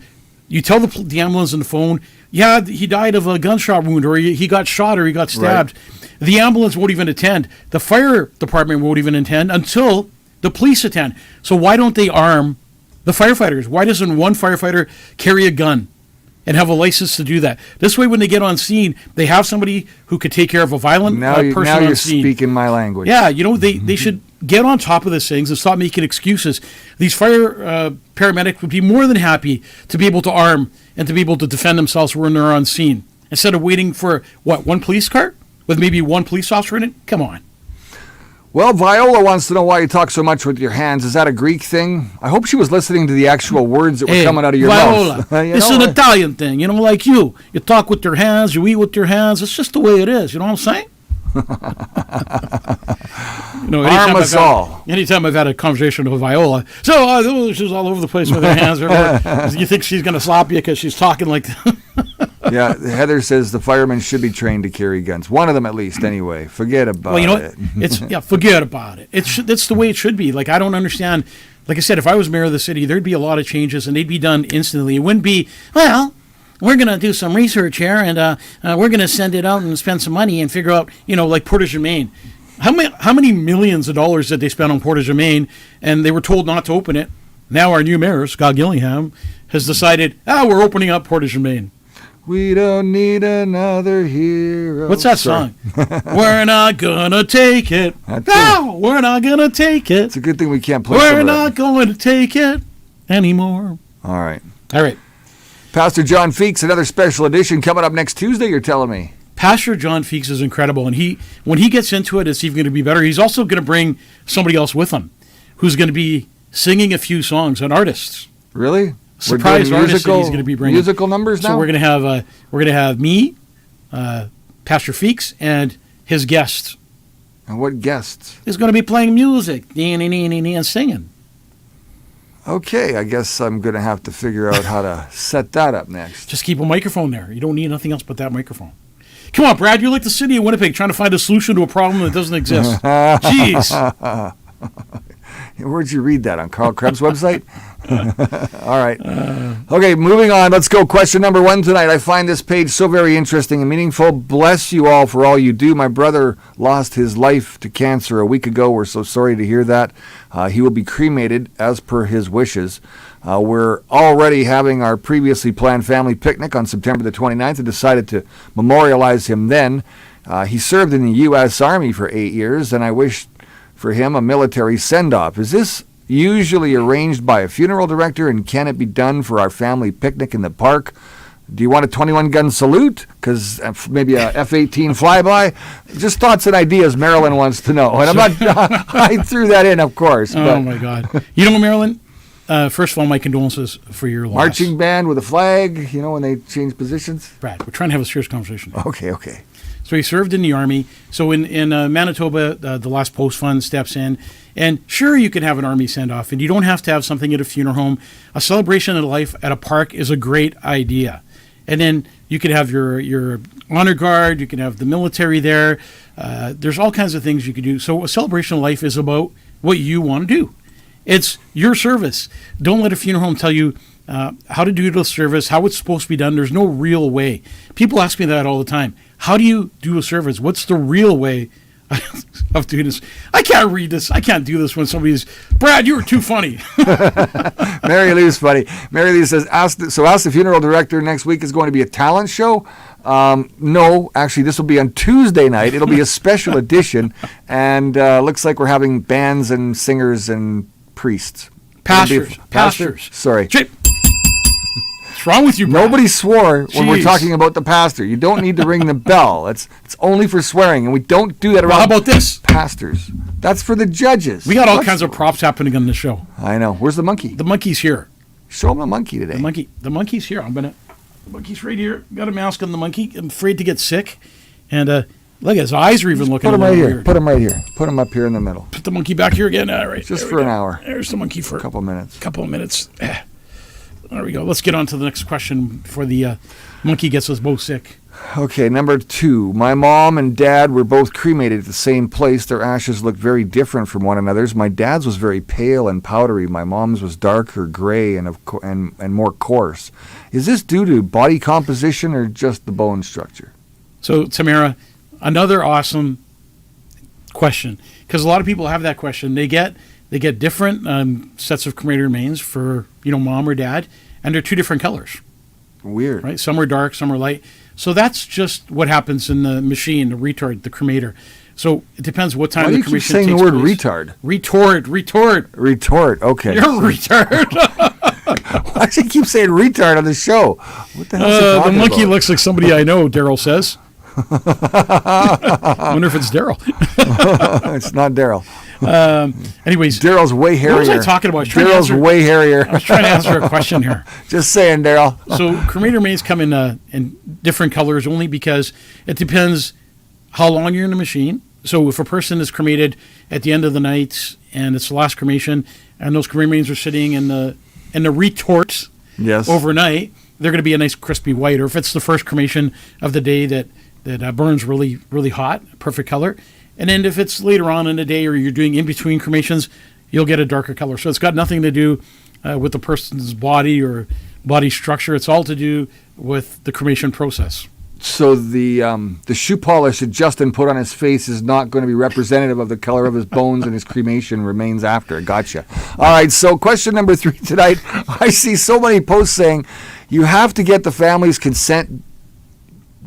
you tell the ambulance on the phone, yeah, he died of a gunshot wound or he got shot or he got stabbed, right. The ambulance won't even attend. The fire department won't even attend until the police attend. So why don't they arm the firefighters? Why doesn't one firefighter carry a gun and have a license to do that? This way, when they get on scene, they have somebody who could take care of a violent person on scene. Now you're speaking my language. Yeah, they should get on top of these things and stop making excuses. These fire paramedics would be more than happy to be able to arm and to be able to defend themselves when they're on scene. Instead of waiting for, one police car with maybe one police officer in it? Come on. Well, Viola wants to know why you talk so much with your hands. Is that a Greek thing? I hope she was listening to the actual words that were coming out of your mouth. Viola, it's an Italian thing, like you. You talk with your hands, you eat with your hands. It's just the way it is, you know what I'm saying? Arm us all. Anytime I've had a conversation with Viola, so she's all over the place with her hands. You think she's going to slap you because she's talking like Yeah, Heather says the firemen should be trained to carry guns. One of them at least, anyway. Forget about it. Forget about it. It's the way it should be. Like, I don't understand. Like I said, if I was mayor of the city, there'd be a lot of changes, and they'd be done instantly. It wouldn't be, we're going to do some research here, and we're going to send it out and spend some money and figure out, like Portage-Main. How many millions of dollars did they spend on Portage-Main, and they were told not to open it? Now our new mayor, Scott Gillingham, has decided, we're opening up Portage-Main. We don't need another hero. What's that song? We're not gonna take it. No, we're not gonna take it. It's a good thing we can't play. We're not going to take it anymore. All right. Pastor John Feeks, another special edition coming up next Tuesday, you're telling me. Pastor John Feeks is incredible, and when he gets into it, it's even going to be better. He's also going to bring somebody else with him who's going to be singing a few songs, an artist. Really? Surprise artist that he's going to be bringing. Musical numbers now? So we're going to have me, Pastor Feeks, and his guests. And what guests? He's going to be playing music and singing. Okay, I guess I'm going to have to figure out how to set that up next. Just keep a microphone there. You don't need nothing else but that microphone. Come on, Brad, you're like the city of Winnipeg trying to find a solution to a problem that doesn't exist. Jeez. Where'd you read that? On Carl Krebs' website? All right. Okay, moving on. Let's go. Question number 1 tonight. I find this page so very interesting and meaningful. Bless you all for all you do. My brother lost his life to cancer a week ago. We're so sorry to hear that. He will be cremated as per his wishes. We're already having our previously planned family picnic on September the 29th and decided to memorialize him then. He served in the U.S. Army for 8 years, and I wish for him a military send-off. Is this usually arranged by a funeral director, and can it be done for our family picnic in the park? Do you want a 21-gun salute? Because maybe a F-18 flyby? Just thoughts and ideas Marilyn wants to know. And I'm not, I threw that in, of course. Oh, my God. You know, Marilyn, first of all, my condolences for your loss. Marching band with a flag, you know, when they change positions? Brad, we're trying to have a serious conversation. Okay. So he served in the Army. So in Manitoba, the Last Post Fund steps in. And sure, you can have an Army send-off, and you don't have to have something at a funeral home. A celebration of life at a park is a great idea. And then you could have your honor guard. You can have the military there. There's all kinds of things you could do. So a celebration of life is about what you want to do. It's your service. Don't let a funeral home tell you how to do the service, how it's supposed to be done. There's no real way. People ask me that all the time. How do you do a service? What's the real way of doing this? I can't read this. I can't do this when somebody's, Brad, you were too funny. Mary Lou's funny. Mary Lou says, ask the funeral director next week is going to be a talent show. No, actually, this will be on Tuesday night. It'll be a special edition, and looks like we're having bands and singers and priests. Pastors. Sorry. What's wrong with you, Brad? Nobody swore when we're Jeez. talking about the pastor. You don't need to ring the bell. It's only for swearing, and we don't do that around How about this? pastors. That's for the judges. We got all kinds of props happening on the show. I know. Where's the monkey? The monkey's here. Show him the monkey today. The monkey's here. The monkey's right here. Got a mask on the monkey. I'm afraid to get sick. And look, his eyes are even looking Put him a little right here. weird. Put him right here. Put him up here in the middle. Put the monkey back here again. All right. Just there for we an go. hour. There's the monkey for A couple minutes. couple of minutes. There we go. Let's get on to the next question before the monkey gets us both sick. Okay, number 2. My mom and dad were both cremated at the same place. Their ashes looked very different from one another's. My dad's was very pale and powdery. My mom's was darker gray and more coarse. Is this due to body composition or just the bone structure? So, Tamara, another awesome question, because a lot of people have that question. They get different sets of cremated remains for mom or dad, and they're 2 different colors. Weird, right? Some are dark, some are light. So that's just what happens in the machine, the retard, the cremator. So it depends what time Why the do you keep cremation saying takes the word place. retard? Retort. Okay. You're a retard. Why does he keep saying retard on the show? What the hell is he The talking monkey about? looks like somebody I know, Daryl says. I wonder if it's Daryl. It's not Daryl. Anyways, Daryl's way hairier. What was I talking about? Daryl's way hairier. I was trying to answer a question here. Just saying, Daryl. So cremated remains come in different colors only because it depends how long you're in the machine. So if a person is cremated at the end of the night and it's the last cremation, and those cremated remains are sitting in the retort overnight, they're going to be a nice crispy white. Or if it's the first cremation of the day that burns really, really hot, perfect color. And then if it's later on in the day or you're doing in between cremations, you'll get a darker color. So it's got nothing to do with the person's body or body structure. It's all to do with the cremation process. So the shoe polish that Justin put on his face is not going to be representative of the color of his bones and his cremation remains after. Gotcha. All right, so question number 3 tonight. I see so many posts saying you have to get the family's consent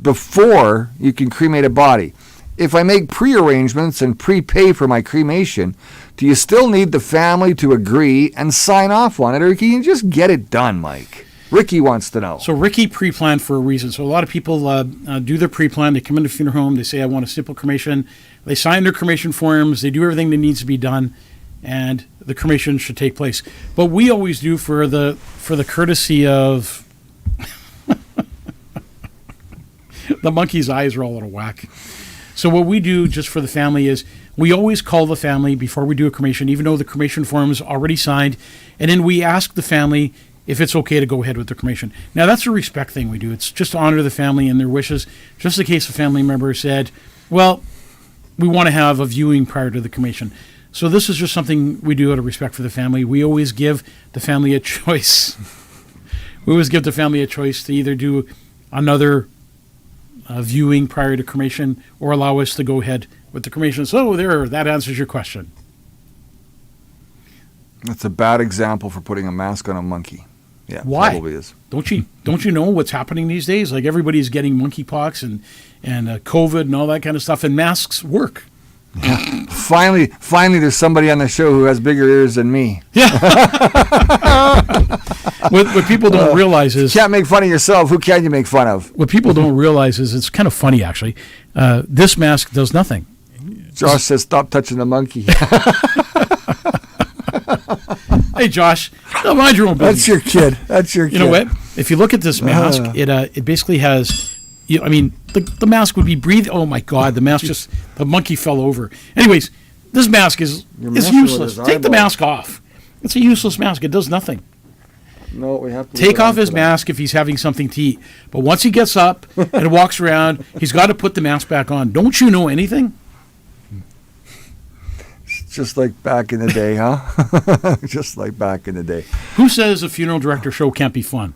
before you can cremate a body. If I make pre-arrangements and prepay for my cremation, do you still need the family to agree and sign off on it, or can you just get it done, Mike? Ricky wants to know. So Ricky pre-planned for a reason. So a lot of people do their pre-plan. They come into a funeral home. They say, I want a simple cremation. They sign their cremation forms. They do everything that needs to be done, and the cremation should take place. But we always do for the courtesy of... The monkey's eyes are all out of whack. So what we do just for the family is we always call the family before we do a cremation, even though the cremation form is already signed, and then we ask the family if it's okay to go ahead with the cremation. Now, that's a respect thing we do. It's just to honor the family and their wishes, just in case a family member said, well, we want to have a viewing prior to the cremation. So this is just something we do out of respect for the family. We always give the family a choice. We always give the family a choice to either do another viewing prior to cremation or allow us to go ahead with the cremation. So that answers your question. That's a bad example for putting a mask on a monkey. Yeah, Why? Probably is. Don't you know what's happening these days? Like everybody's getting monkeypox and COVID and all that kind of stuff, and masks work. Yeah. Finally, there's somebody on the show who has bigger ears than me. Yeah. What people don't realize is... You can't make fun of yourself. Who can you make fun of? What people don't realize is, it's kind of funny, actually. This mask does nothing. Josh says, stop touching the monkey. Hey, Josh, don't mind your own business. That's your kid. That's your kid. You know what? If you look at this mask, it basically has... the mask would be breathing. Oh, my God. The mask the monkey fell over. Anyways, this mask is useless. Take the mask off. It's a useless mask. It does nothing. No, we have to take off his mask if he's having something to eat. But once he gets up and walks around, he's got to put the mask back on. Don't you know anything? It's just like back in the day, huh? Just like back in the day. Who says a funeral director show can't be fun?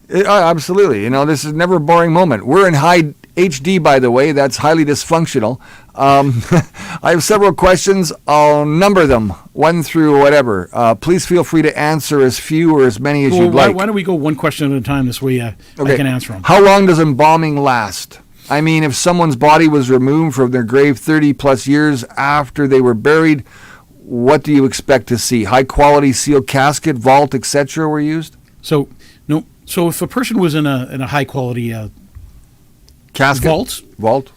Absolutely. This is never a boring moment. We're in high HD, by the way. That's highly dysfunctional. I have several questions. I'll number them, 1 through whatever. Please feel free to answer as few or as many as you'd like. Why don't we go one question at a time? This way I can answer them. How long does embalming last? I mean, if someone's body was removed from their grave 30 plus years after they were buried, what do you expect to see? High quality sealed casket, vault, etc. were used? So if a person was in a high quality casket, vault,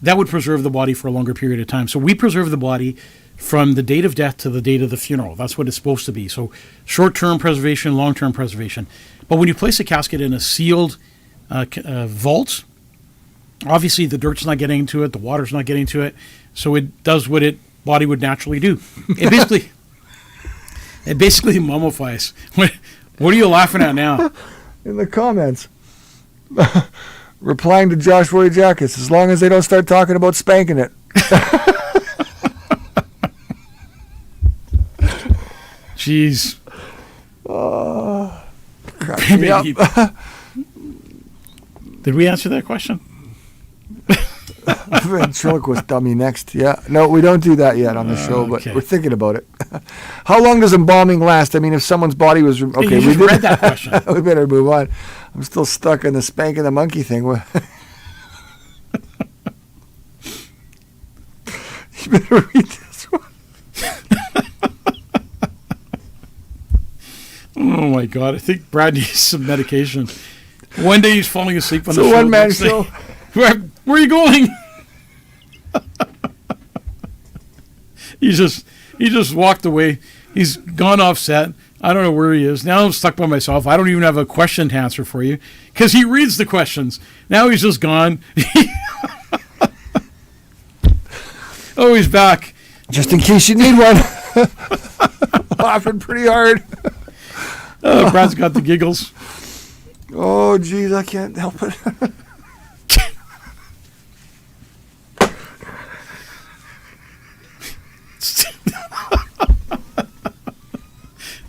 that would preserve the body for a longer period of time. So we preserve the body from the date of death to the date of the funeral. That's what it's supposed to be. So short-term preservation, long-term preservation. But when you place a casket in a sealed vault, obviously the dirt's not getting into it, the water's not getting to it, so it does what body would naturally do. It basically mummifies. What are you laughing at now? In the comments. Replying to Josh Wojciechowski, as long as they don't start talking about spanking it. Jeez. Did we answer that question? Ventriloquist dummy next. Yeah. No, we don't do that yet on the show, but we're thinking about it. How long does embalming last? I mean, if someone's body was... Okay, we read that question. We better move on. I'm still stuck in the spanking the monkey thing. You better read this one. Oh, my God. I think Brad needs some medication. One day he's falling asleep on the show. It's a one-man show. Where are you going? He just walked away. He's gone off set. I don't know where he is. Now I'm stuck by myself. I don't even have a question to answer for you because he reads the questions. Now he's just gone. Oh, he's back. Just in case you need one. Laughing pretty hard. Brad's got the giggles. Oh, geez, I can't help it.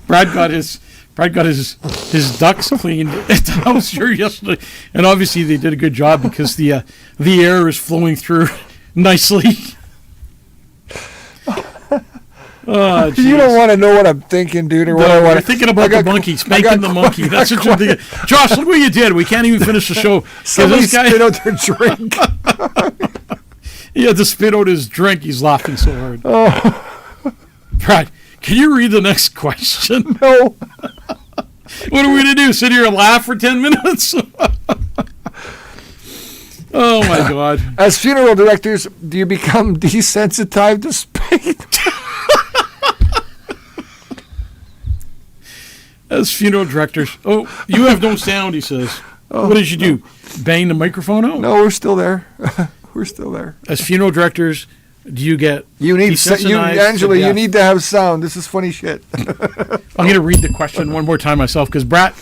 Brad got his ducts cleaned at the house here yesterday, and obviously they did a good job because the air is flowing through nicely. Oh, you don't want to know what I'm thinking, dude, or what I want. You're thinking about the monkey, spanking the monkey. That's what you're thinking. Josh, look what you did. We can't even finish the show. Somebody spit out their drink. He had to spit out his drink. He's laughing so hard. Oh. Brad, can you read the next question? No. What are we going to do? Sit here and laugh for 10 minutes? Oh, my God. As funeral directors, do you become desensitized to spank? As funeral directors. Oh, you have no sound, he says. Oh, what did you do? Bang the microphone out? No, we're still there. We're still there. As funeral directors, do you get Angela, you need to have sound. This is funny shit. I'm going to read the question one more time myself because Brad,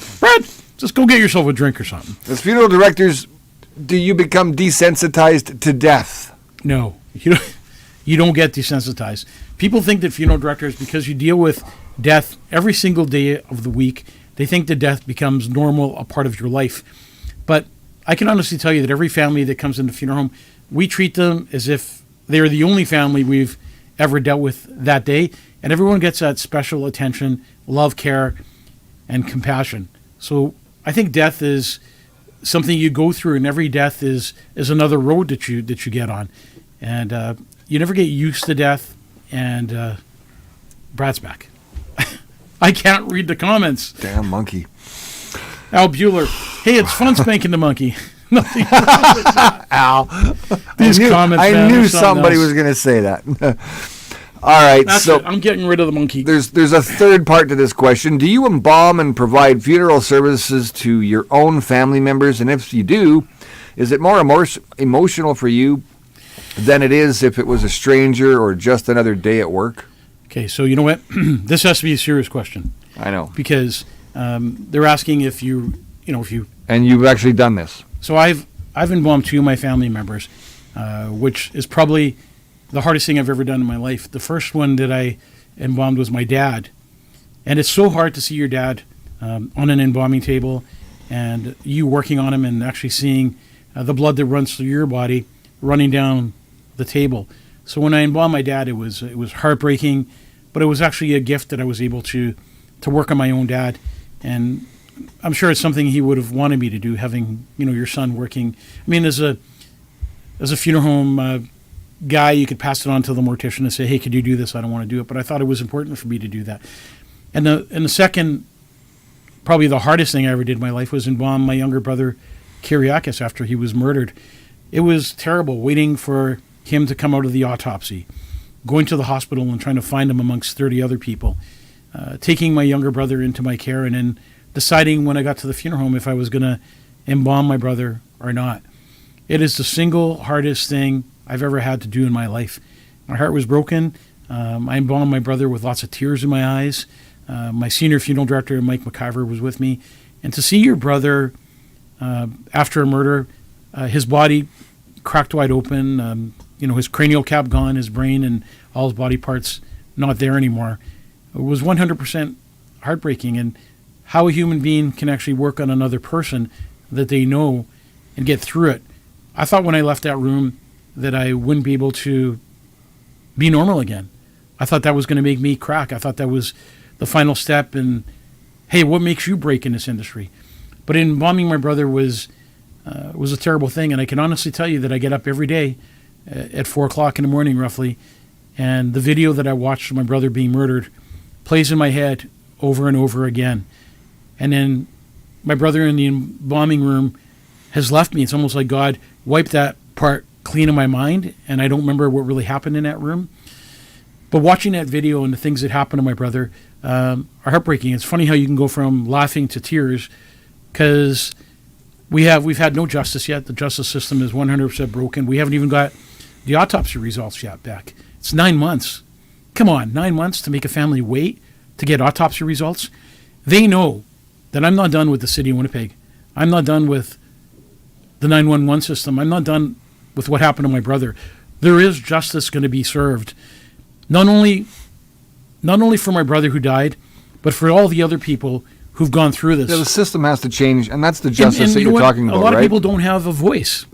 just go get yourself a drink or something. As funeral directors, do you become desensitized to death? No, you don't get desensitized. People think that funeral directors, because you deal with death every single day of the week, they think that death becomes normal, a part of your life. But I can honestly tell you that every family that comes into the funeral home, we treat them as if they're the only family we've ever dealt with that day. And everyone gets that special attention, love, care, and compassion. So I think death is something you go through, and every death is another road that you get on. And you never get used to death. And Brad's back. I can't read the comments. Damn monkey. Al Bueller. Hey, it's fun spanking the monkey. Nothing wrong with that. Al. These comments, I man, knew are something somebody else. was going to say that. All right, That's so it. I'm getting rid of the monkey. there's a third part to this question. Do you embalm and provide funeral services to your own family members? And if you do, is it more emotional for you than it is if it was a stranger or just another day at work? Okay, so you know what? This has to be a serious question. I know. Because they're asking if you. And you've actually done this. So I've embalmed 2 of my family members, which is probably the hardest thing I've ever done in my life. The first one that I embalmed was my dad. And it's so hard to see your dad on an embalming table and you working on him and actually seeing the blood that runs through your body running down the table. So when I embalmed my dad, it was heartbreaking, but it was actually a gift that I was able to work on my own dad. And I'm sure it's something he would have wanted me to do, having, your son working. I mean, as a funeral home guy, you could pass it on to the mortician and say, hey, could you do this? I don't want to do it. But I thought it was important for me to do that. And the second, probably the hardest thing I ever did in my life was embalm my younger brother, Kyriakis, after he was murdered. It was terrible waiting for him to come out of the autopsy, going to the hospital and trying to find him amongst 30 other people, taking my younger brother into my care, and then deciding when I got to the funeral home if I was going to embalm my brother or not. It is the single hardest thing I've ever had to do in my life. My heart was broken. I embalmed my brother with lots of tears in my eyes. My senior funeral director, Mike McIver, was with me. And to see your brother, after a murder, his body cracked wide open, his cranial cap gone, his brain and all his body parts not there anymore, it was 100% heartbreaking. And how a human being can actually work on another person that they know and get through it. I thought when I left that room that I wouldn't be able to be normal again. I thought that was going to make me crack. I thought that was the final step. And hey, what makes you break in this industry? But embalming my brother was a terrible thing. And I can honestly tell you that I get up every day at 4 o'clock in the morning, roughly, and the video that I watched of my brother being murdered plays in my head over and over again. And then my brother in the embalming room has left me. It's almost like God wiped that part clean in my mind, and I don't remember what really happened in that room. But watching that video and the things that happened to my brother are heartbreaking. It's funny how you can go from laughing to tears, because we've had no justice yet. The justice system is 100% broken. We haven't even got the autopsy results yet back. It's 9 months. Come on, 9 months to make a family wait to get autopsy results? They know that I'm not done with the city of Winnipeg. I'm not done with the 911 system. I'm not done with what happened to my brother. There is justice going to be served. Not only for my brother who died, but for all the other people who've gone through this. Yeah, the system has to change, and that's the justice that you know you're what? talking about, right? A lot of people don't have a voice.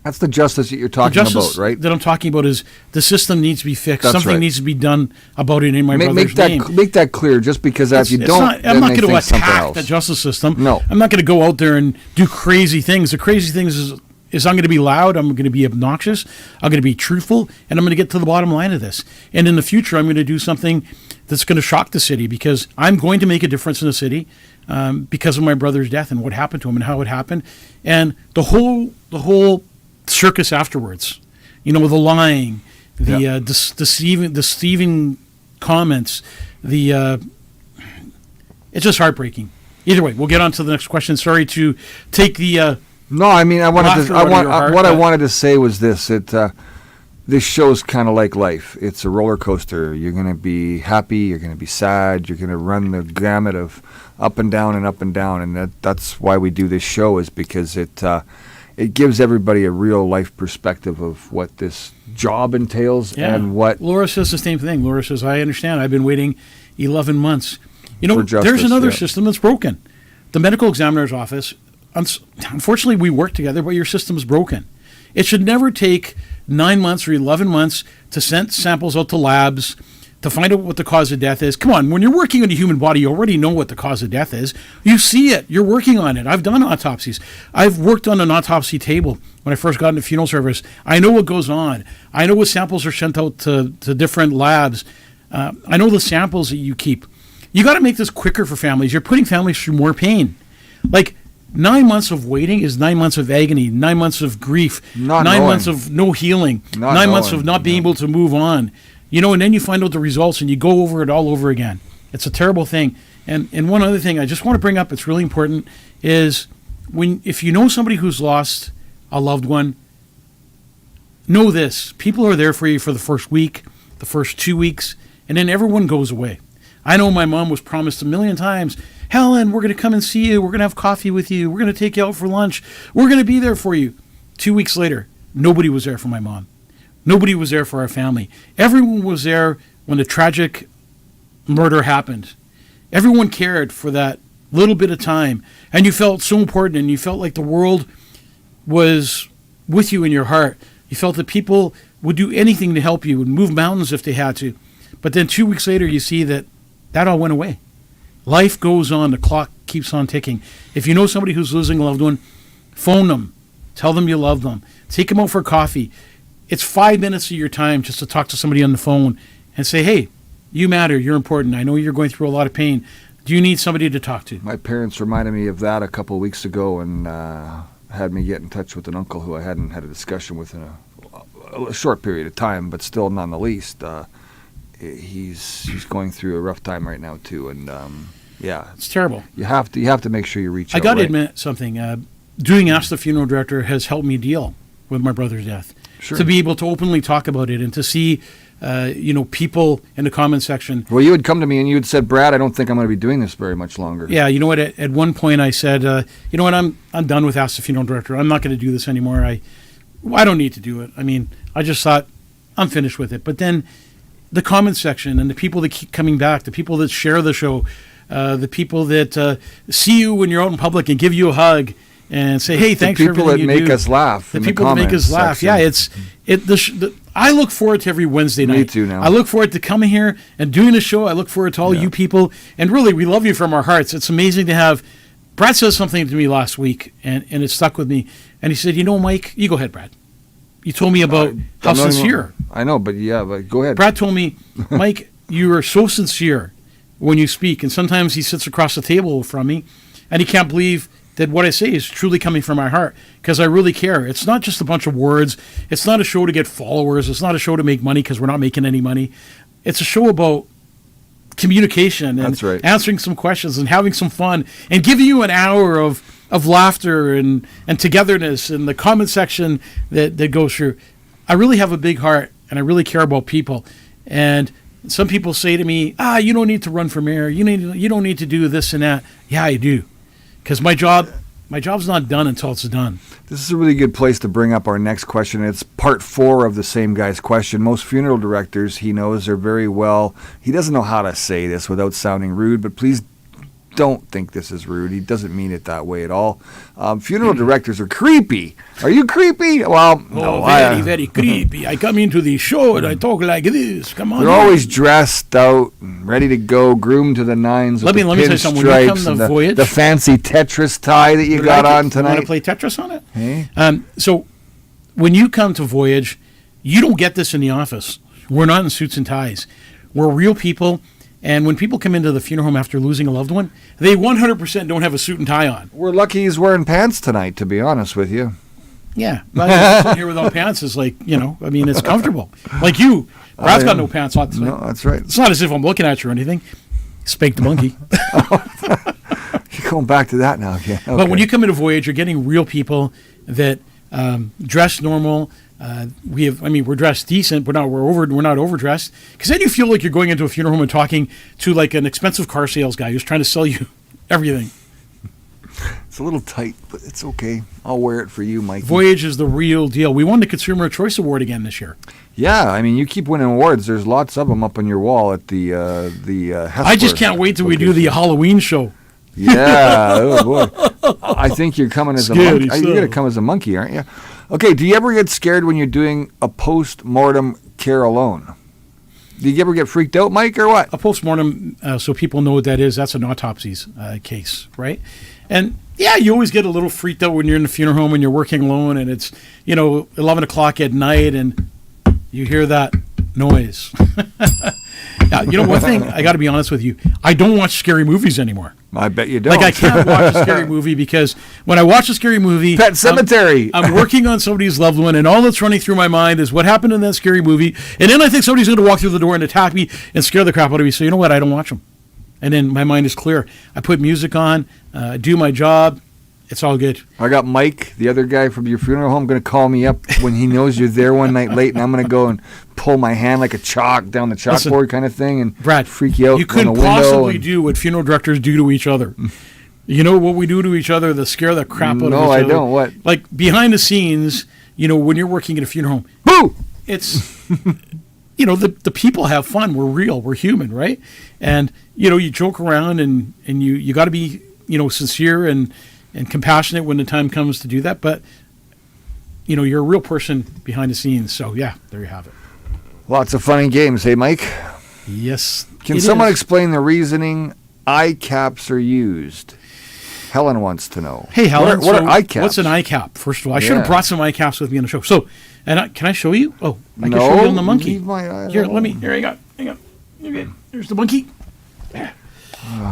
That's the justice that you're talking about, right? That I'm talking about is the system needs to be fixed. That's Something right. needs to be done about it in my brother's name. Make that clear, just because if you don't, I'm not then they going to think something attack else. the justice system. No. I'm not going to go out there and do crazy things. The crazy things is I'm going to be loud, I'm going to be obnoxious, I'm going to be truthful, and I'm going to get to the bottom line of this. And in the future, I'm going to do something that's going to shock the city, because I'm going to make a difference in the city because of my brother's death and what happened to him and how it happened. And the whole circus afterwards, the lying, the deceiving comments, it's just heartbreaking. Either way, we'll get on to the next question. Sorry to take the No, I mean, I wanted wanted to say was this: this show's kind of like life. It's a roller coaster. You're going to be happy. You're going to be sad. You're going to run the gamut of up and down and up and down. And that's why we do this show, is because it it gives everybody a real life perspective of what this job entails and what. Laura says the same thing. Laura says, I understand. I've been waiting 11 months. You know, For justice, there's another yeah. system that's broken. The medical examiner's office, unfortunately, we work together, but your system's broken. It should never take 9 months or 11 months to send samples out to labs to find out what the cause of death is. Come on, when you're working on a human body, you already know what the cause of death is. You see it. You're working on it. I've done autopsies. I've worked on an autopsy table when I first got into funeral service. I know what goes on. I know what samples are sent out to different labs. I know the samples that you keep. You got to make this quicker for families. You're putting families through more pain. Like, 9 months of waiting is 9 months of agony, 9 months of grief, Not 9 knowing. months of no healing, Not 9 months knowing, of not being able to move on. You know, and then you find out the results and you go over it all over again. It's a terrible thing. And one other thing I just want to bring up, it's really important, is if you know somebody who's lost a loved one, know this. People are there for you for the first week, the first 2 weeks, and then everyone goes away. I know my mom was promised a million times, Helen, we're going to come and see you. We're going to have coffee with you. We're going to take you out for lunch. We're going to be there for you. 2 weeks later, nobody was there for my mom. Nobody was there for our family. Everyone was there when the tragic murder happened. Everyone cared for that little bit of time. And you felt so important, and you felt like the world was with you in your heart. You felt that people would do anything to help you, would move mountains if they had to. But then 2 weeks later, you see that all went away. Life goes on. The clock keeps on ticking. If you know somebody who's losing a loved one, phone them. Tell them you love them. Take them out for coffee. It's 5 minutes of your time just to talk to somebody on the phone and say, hey, you matter. You're important. I know you're going through a lot of pain. Do you need somebody to talk to? My parents reminded me of that a couple of weeks ago and had me get in touch with an uncle who I hadn't had a discussion with in a short period of time, but still none the least. He's going through a rough time right now too, and yeah, it's terrible. You have to make sure you reach out. I got to right? admit something. Doing Ask the Funeral Director has helped me deal with my brother's death. Sure. To be able to openly talk about it and to see, people in the comment section. Well, you would come to me and you had said, Brad, I don't think I'm going to be doing this very much longer. Yeah, you know what? At one point I said, you know what? I'm done with Ask the Funeral Director. I'm not going to do this anymore. I don't need to do it. I mean, I just thought I'm finished with it. But then the comment section and the people that keep coming back, the people that share the show, the people that see you when you're out in public and give you a hug and say, "Hey, thanks for everything you do." The people that make us laugh. The people that make us laugh. Section. Yeah, I look forward to every Wednesday night. Me too now. I look forward to coming here and doing the show. I look forward to all you people. And really, we love you from our hearts. It's amazing to have. Brad said something to me last week, and it stuck with me. And he said, you know, Mike, you go ahead, Brad. You told me about how sincere. I know, but go ahead. Brad told me, Mike, you are so sincere when you speak. And sometimes he sits across the table from me, and he can't believe that what I say is truly coming from my heart, because I really care. It's not just a bunch of words. It's not a show to get followers. It's not a show to make money because we're not making any money. It's a show about communication and That's right. answering some questions and having some fun and giving you an hour of laughter and togetherness and the comment section that goes through. I really have a big heart and I really care about people. And some people say to me, you don't need to run for mayor. You don't need to do this and that. Yeah, I do. Because my job's not done until it's done. This is a really good place to bring up our next question. It's part 4 of the same guy's question. Most funeral directors he knows are very well. He doesn't know how to say this without sounding rude, but please don't think this is rude. He doesn't mean it that way at all. Funeral directors are creepy. Are you creepy? Well, no. Very, very creepy. I come into the show and I talk like this. Come on. They're always dressed out, and ready to go, groomed to the nines. Let me tell you something. When you come to Voyage, the fancy Tetris tie that you got on tonight. You want to play Tetris on it? Hey? So when you come to Voyage, you don't get this in the office. We're not in suits and ties. We're real people. And when people come into the funeral home after losing a loved one, they 100% don't have a suit and tie on. We're lucky he's wearing pants tonight, to be honest with you. Yeah. But sitting here without pants is like, it's comfortable. Like you. Brad's got no pants on tonight. No, that's right. It's not as if I'm looking at you or anything. Spank the monkey. You're going back to that now. Yeah. Okay. But when you come into Voyage, you're getting real people that dress normal. We're dressed decent, but we're not overdressed. Because then you feel like you're going into a funeral home and talking to like an expensive car sales guy who's trying to sell you everything. It's a little tight, but it's okay. I'll wear it for you, Mike. Voyage is the real deal. We won the Consumer Choice Award again this year. Yeah, I mean, you keep winning awards. There's lots of them up on your wall at the Hesper. I just can't wait till we do the Halloween show. Yeah, oh boy. I think you're coming as a monkey. You're going to come as a monkey, aren't you? Okay, do you ever get scared when you're doing a post-mortem care alone? Do you ever get freaked out, Mike, or what? A post-mortem, so people know what that is, that's an autopsies case, right? And yeah, you always get a little freaked out when you're in the funeral home and you're working alone and it's, 11 o'clock at night and you hear that noise. Yeah, one thing, I got to be honest with you, I don't watch scary movies anymore. I bet you don't. Like, I can't watch a scary movie because when I watch a scary movie... Pet Sematary. I'm working on somebody's loved one, and all that's running through my mind is what happened in that scary movie. And then I think somebody's going to walk through the door and attack me and scare the crap out of me. So you know what? I don't watch them. And then my mind is clear. I put music on, do my job. It's all good. I got Mike, the other guy from your funeral home, going to call me up when he knows you're there one night late, and I'm going to go and pull my hand like a chalk down the chalkboard kind of thing and Brad, freak you out. You couldn't possibly do what funeral directors do to each other. You know what we do to each other to scare the crap out of each other? No, I don't. What? Like behind the scenes, when you're working at a funeral home, boo! It's, the people have fun. We're real. We're human, right? And, you joke around and you got to be, sincere and compassionate when the time comes to do that. But, you're a real person behind the scenes. So, yeah, there you have it. Lots of fun and games, hey, Mike? Yes. Can someone explain the reasoning eye caps are used? Helen wants to know. Hey, Helen. What are eye caps? What's an eye cap? First of all, I should have brought some eye caps with me on the show. So, can I show you? Oh, I can show you on the monkey. Here, here you go. Hang on. Okay, there's the monkey.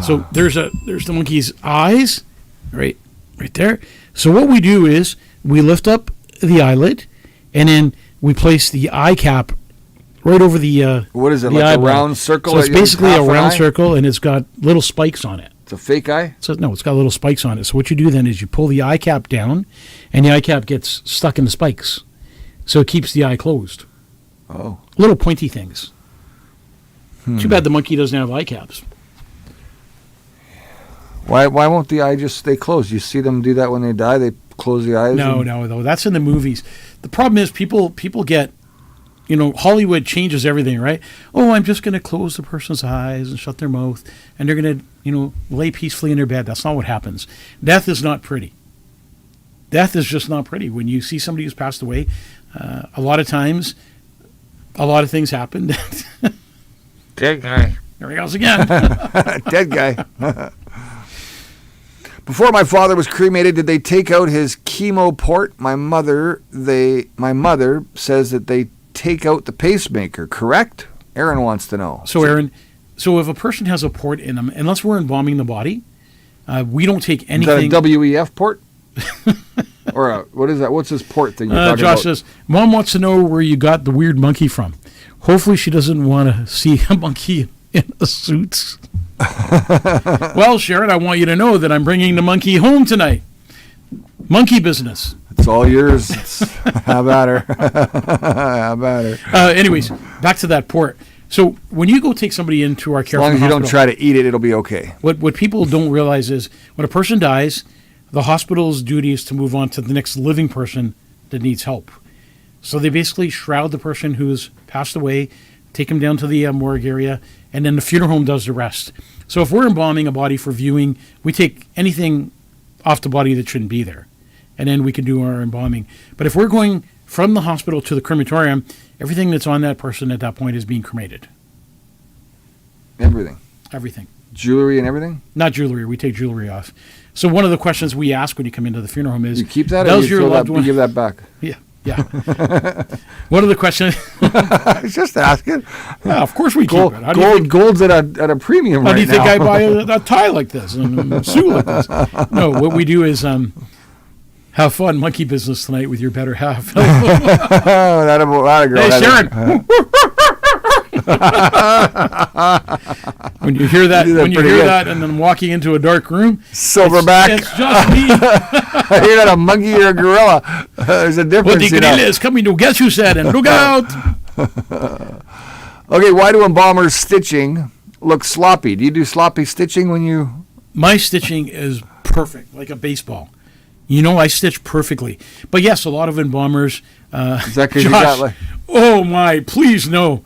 So there's the monkey's eyes, right there. So what we do is we lift up the eyelid, and then we place the eye cap right over the. What is it? Like eyeball. A round circle? So it's basically a round circle, and it's got little spikes on it. It's a fake eye? No, it's got little spikes on it. So what you do then is you pull the eye cap down, and the eye cap gets stuck in the spikes. So it keeps the eye closed. Oh. Little pointy things. Too bad the monkey doesn't have eye caps. Why won't the eye just stay closed? You see them do that when they die? They close the eyes? No. That's in the movies. The problem is people get, Hollywood changes everything, right? Oh, I'm just going to close the person's eyes and shut their mouth, and they're going to, lay peacefully in their bed. That's not what happens. Death is not pretty. Death is just not pretty. When you see somebody who's passed away, a lot of times, a lot of things happen. Dead guy. There he goes again. Dead guy. Before my father was cremated, did they take out his chemo port? My mother says that they take out the pacemaker, correct? Aaron wants to know. So Aaron, if a person has a port in them, unless we're embalming the body, we don't take anything. Is that a WEF port? Or what is that? What's this port thing you're talking Josh about? says, Mom wants to know where you got the weird monkey from. Hopefully she doesn't want to see a monkey in a suit. Well, Sharon, I want you to know that I'm bringing the monkey home tonight. Monkey business. It's all yours. Have at her. Have at her. Anyways, back to that port. So when you go take somebody into our care, as long as you don't try to eat it, it'll be okay. What people don't realize is when a person dies, the hospital's duty is to move on to the next living person that needs help. So they basically shroud the person who's passed away, take them down to the morgue area, and then the funeral home does the rest. So if we're embalming a body for viewing, we take anything off the body that shouldn't be there, and then we can do our embalming. But if we're going from the hospital to the crematorium, everything that's on that person at that point is being cremated. Everything? Everything. Jewelry and everything? Not jewelry. We take jewelry off. So one of the questions we ask when you come into the funeral home is, you keep that, does or you your loved one... give that back? Yeah. One of the questions... I was just asking. Yeah, of course we keep it. Gold's at a premium right now. How do you think I buy a tie like this and a suit like this? No, what we do is have fun monkey business tonight with your better half. That a girl. Hey, Sharon! When you hear that, and then walking into a dark room, silverback. It's just me. You're not a monkey or a gorilla. There's a difference. Well, the gorilla is coming to get you, said, and look out. Okay, why do embalmers' stitching look sloppy? Do you do sloppy stitching when you? My stitching is perfect, like a baseball. You know, I stitch perfectly. But yes, a lot of embalmers. Is that 'cause you got like? Oh my! Please no.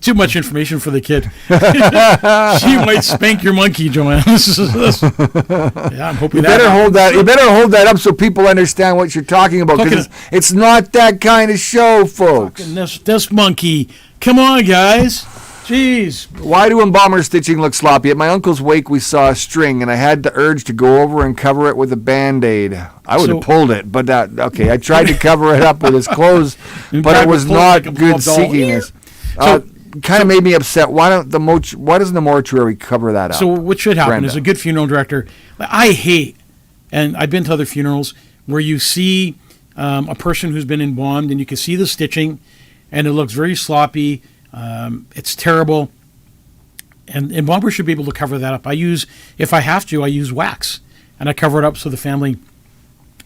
Too much information for the kid. She might spank your monkey, Joanne. Yeah, I'm hoping You better hold that. You better hold that up so people understand what you're talking about. Because it's not that kind of show, folks. This monkey. Come on, guys. Jeez. Why do embalmer stitching look sloppy? At my uncle's wake, we saw a string, and I had the urge to go over and cover it with a Band-Aid. I would have pulled it, but okay. I tried to cover it up with his clothes, but it was not good seekiness. Kind of made me upset. Why doesn't the mortuary cover that up? So what should happen Brenda? is a good funeral director. I hate, and I've been to other funerals where you see a person who's been embalmed, and you can see the stitching, and it looks very sloppy. It's terrible, and embalmers should be able to cover that up. If I have to, I use wax, and I cover it up so the family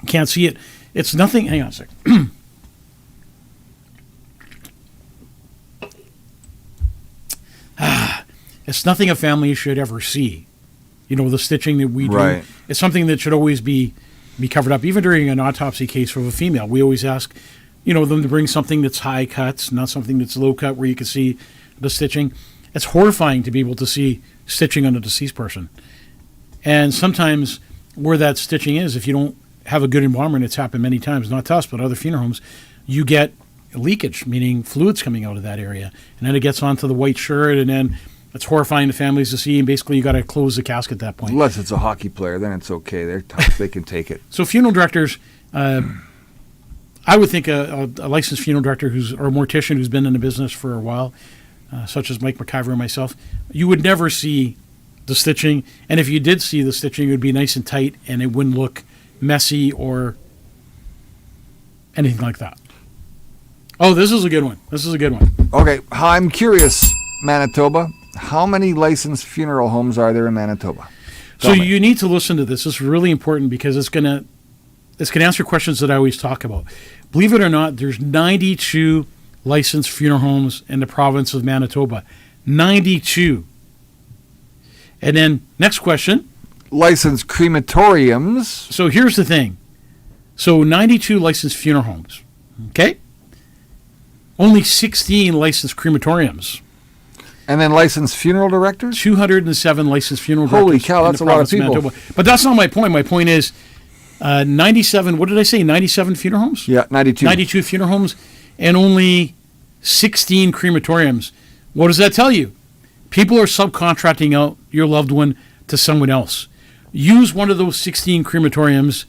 can't see it. It's nothing. Hang on a second. It's nothing a family should ever see. You know, the stitching that we do. Right. It's something that should always be covered up. Even during an autopsy case of a female, we always ask, them to bring something that's high cuts, not something that's low cut where you can see the stitching. It's horrifying to be able to see stitching on a deceased person. And sometimes where that stitching is, if you don't have a good embalmer, and it's happened many times, not to us, but other funeral homes, you get leakage, meaning fluids coming out of that area. And then it gets onto the white shirt, and then it's horrifying to families to see, and basically you got to close the casket at that point. Unless it's a hockey player, then it's okay. They're tough. They can take it. So funeral directors, I would think a licensed funeral director or a mortician who's been in the business for a while, such as Mike McIver and myself, you would never see the stitching. And if you did see the stitching, it would be nice and tight, and it wouldn't look messy or anything like that. Oh, this is a good one. Okay, I'm curious, Manitoba. How many licensed funeral homes are there in Manitoba? So you need to listen to this. This is really important because it's gonna answer questions that I always talk about. Believe it or not, there's 92 licensed funeral homes in the province of Manitoba. 92. And then next question. Licensed crematoriums. So here's the thing. So 92 licensed funeral homes. Okay? Only 16 licensed crematoriums. And then licensed funeral directors? 207 licensed funeral directors. Holy cow, that's a lot of people. Manitoba. But that's not my point. My point is 97, what did I say, 97 funeral homes? Yeah, 92. 92 funeral homes and only 16 crematoriums. What does that tell you? People are subcontracting out your loved one to someone else. Use one of those 16 crematoriums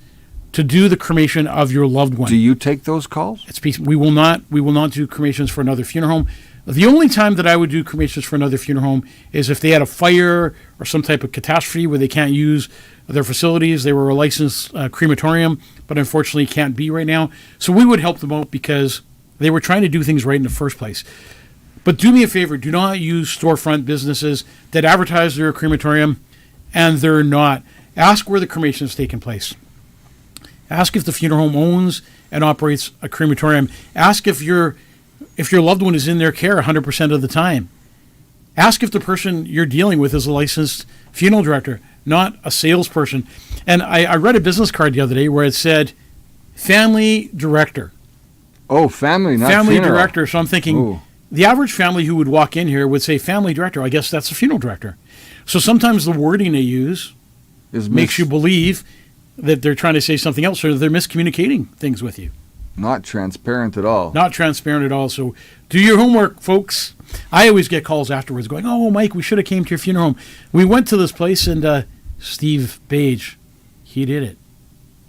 to do the cremation of your loved one. Do you take those calls? We will not do cremations for another funeral home. The only time that I would do cremations for another funeral home is if they had a fire or some type of catastrophe where they can't use their facilities. They were a licensed crematorium, but unfortunately can't be right now. So we would help them out because they were trying to do things right in the first place. But do me a favor, do not use storefront businesses that advertise they're a crematorium and they're not. Ask where the cremation is taking place. Ask if the funeral home owns and operates a crematorium. Ask if your loved one is in their care 100% of the time. Ask if the person you're dealing with is a licensed funeral director, not a salesperson. And I read a business card the other day where it said family director. Oh, family, not family funeral. Director. So I'm thinking the average family who would walk in here would say family director. I guess that's a funeral director. So sometimes the wording they use makes you believe that they're trying to say something else or they're miscommunicating things with you. Not transparent at all. Not transparent at all. So do your homework, folks. I always get calls afterwards going, oh, Mike, we should have came to your funeral home. We went to this place and Steve Page, he did it.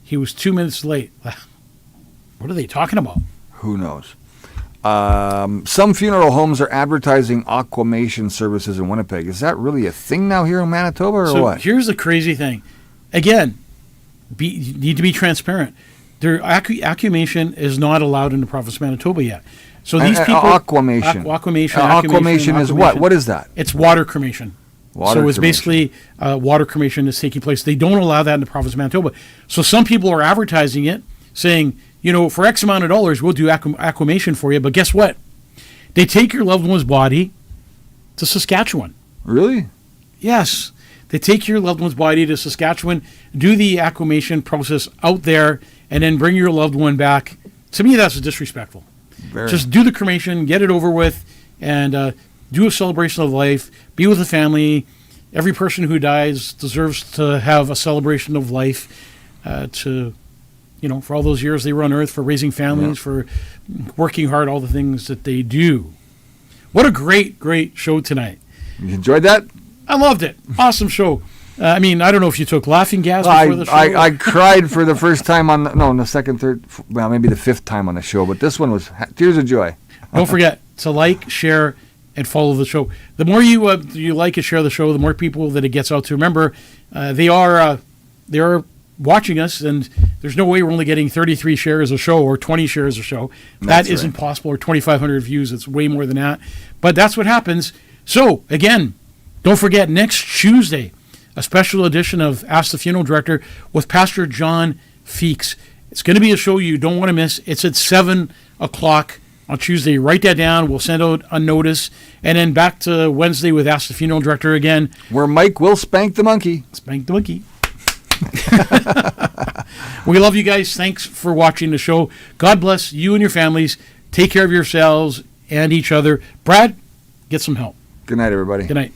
He was 2 minutes late. What are they talking about? Who knows? Some funeral homes are advertising aquamation services in Winnipeg. Is that really a thing now here in Manitoba or what? Here's the crazy thing. Again, you need to be transparent. Aquamation is not allowed in the province of Manitoba yet. So these people... Aquamation. Aquamation is what? What is that? It's water cremation. So it's basically water cremation that's taking place. They don't allow that in the province of Manitoba. So some people are advertising it, saying, for X amount of dollars, we'll do aquamation for you. But guess what? They take your loved one's body to Saskatchewan. Really? Yes. They take your loved one's body to Saskatchewan, do the acclimation process out there, and then bring your loved one back. To me, that's disrespectful. Very. Just do the cremation, get it over with, and do a celebration of life, be with the family. Every person who dies deserves to have a celebration of life for all those years they were on Earth, for raising families, for working hard, all the things that they do. What a great, great show tonight. You enjoyed that? I loved it. Awesome show. I don't know if you took laughing gas before the show. I cried for the first time the second, third, well, maybe the fifth time on the show, but this one was tears of joy. Don't forget to like, share, and follow the show. The more you like and share the show, the more people that it gets out to. Remember, they are watching us, and there's no way we're only getting 33 shares a show or 20 shares a show. That isn't possible, or 2,500 views. It's way more than that. But that's what happens. So, again, don't forget, next Tuesday, a special edition of Ask the Funeral Director with Pastor John Feeks. It's going to be a show you don't want to miss. It's at 7 o'clock on Tuesday. Write that down. We'll send out a notice. And then back to Wednesday with Ask the Funeral Director again. Where Mike will spank the monkey. Spank the monkey. We love you guys. Thanks for watching the show. God bless you and your families. Take care of yourselves and each other. Brad, get some help. Good night, everybody. Good night.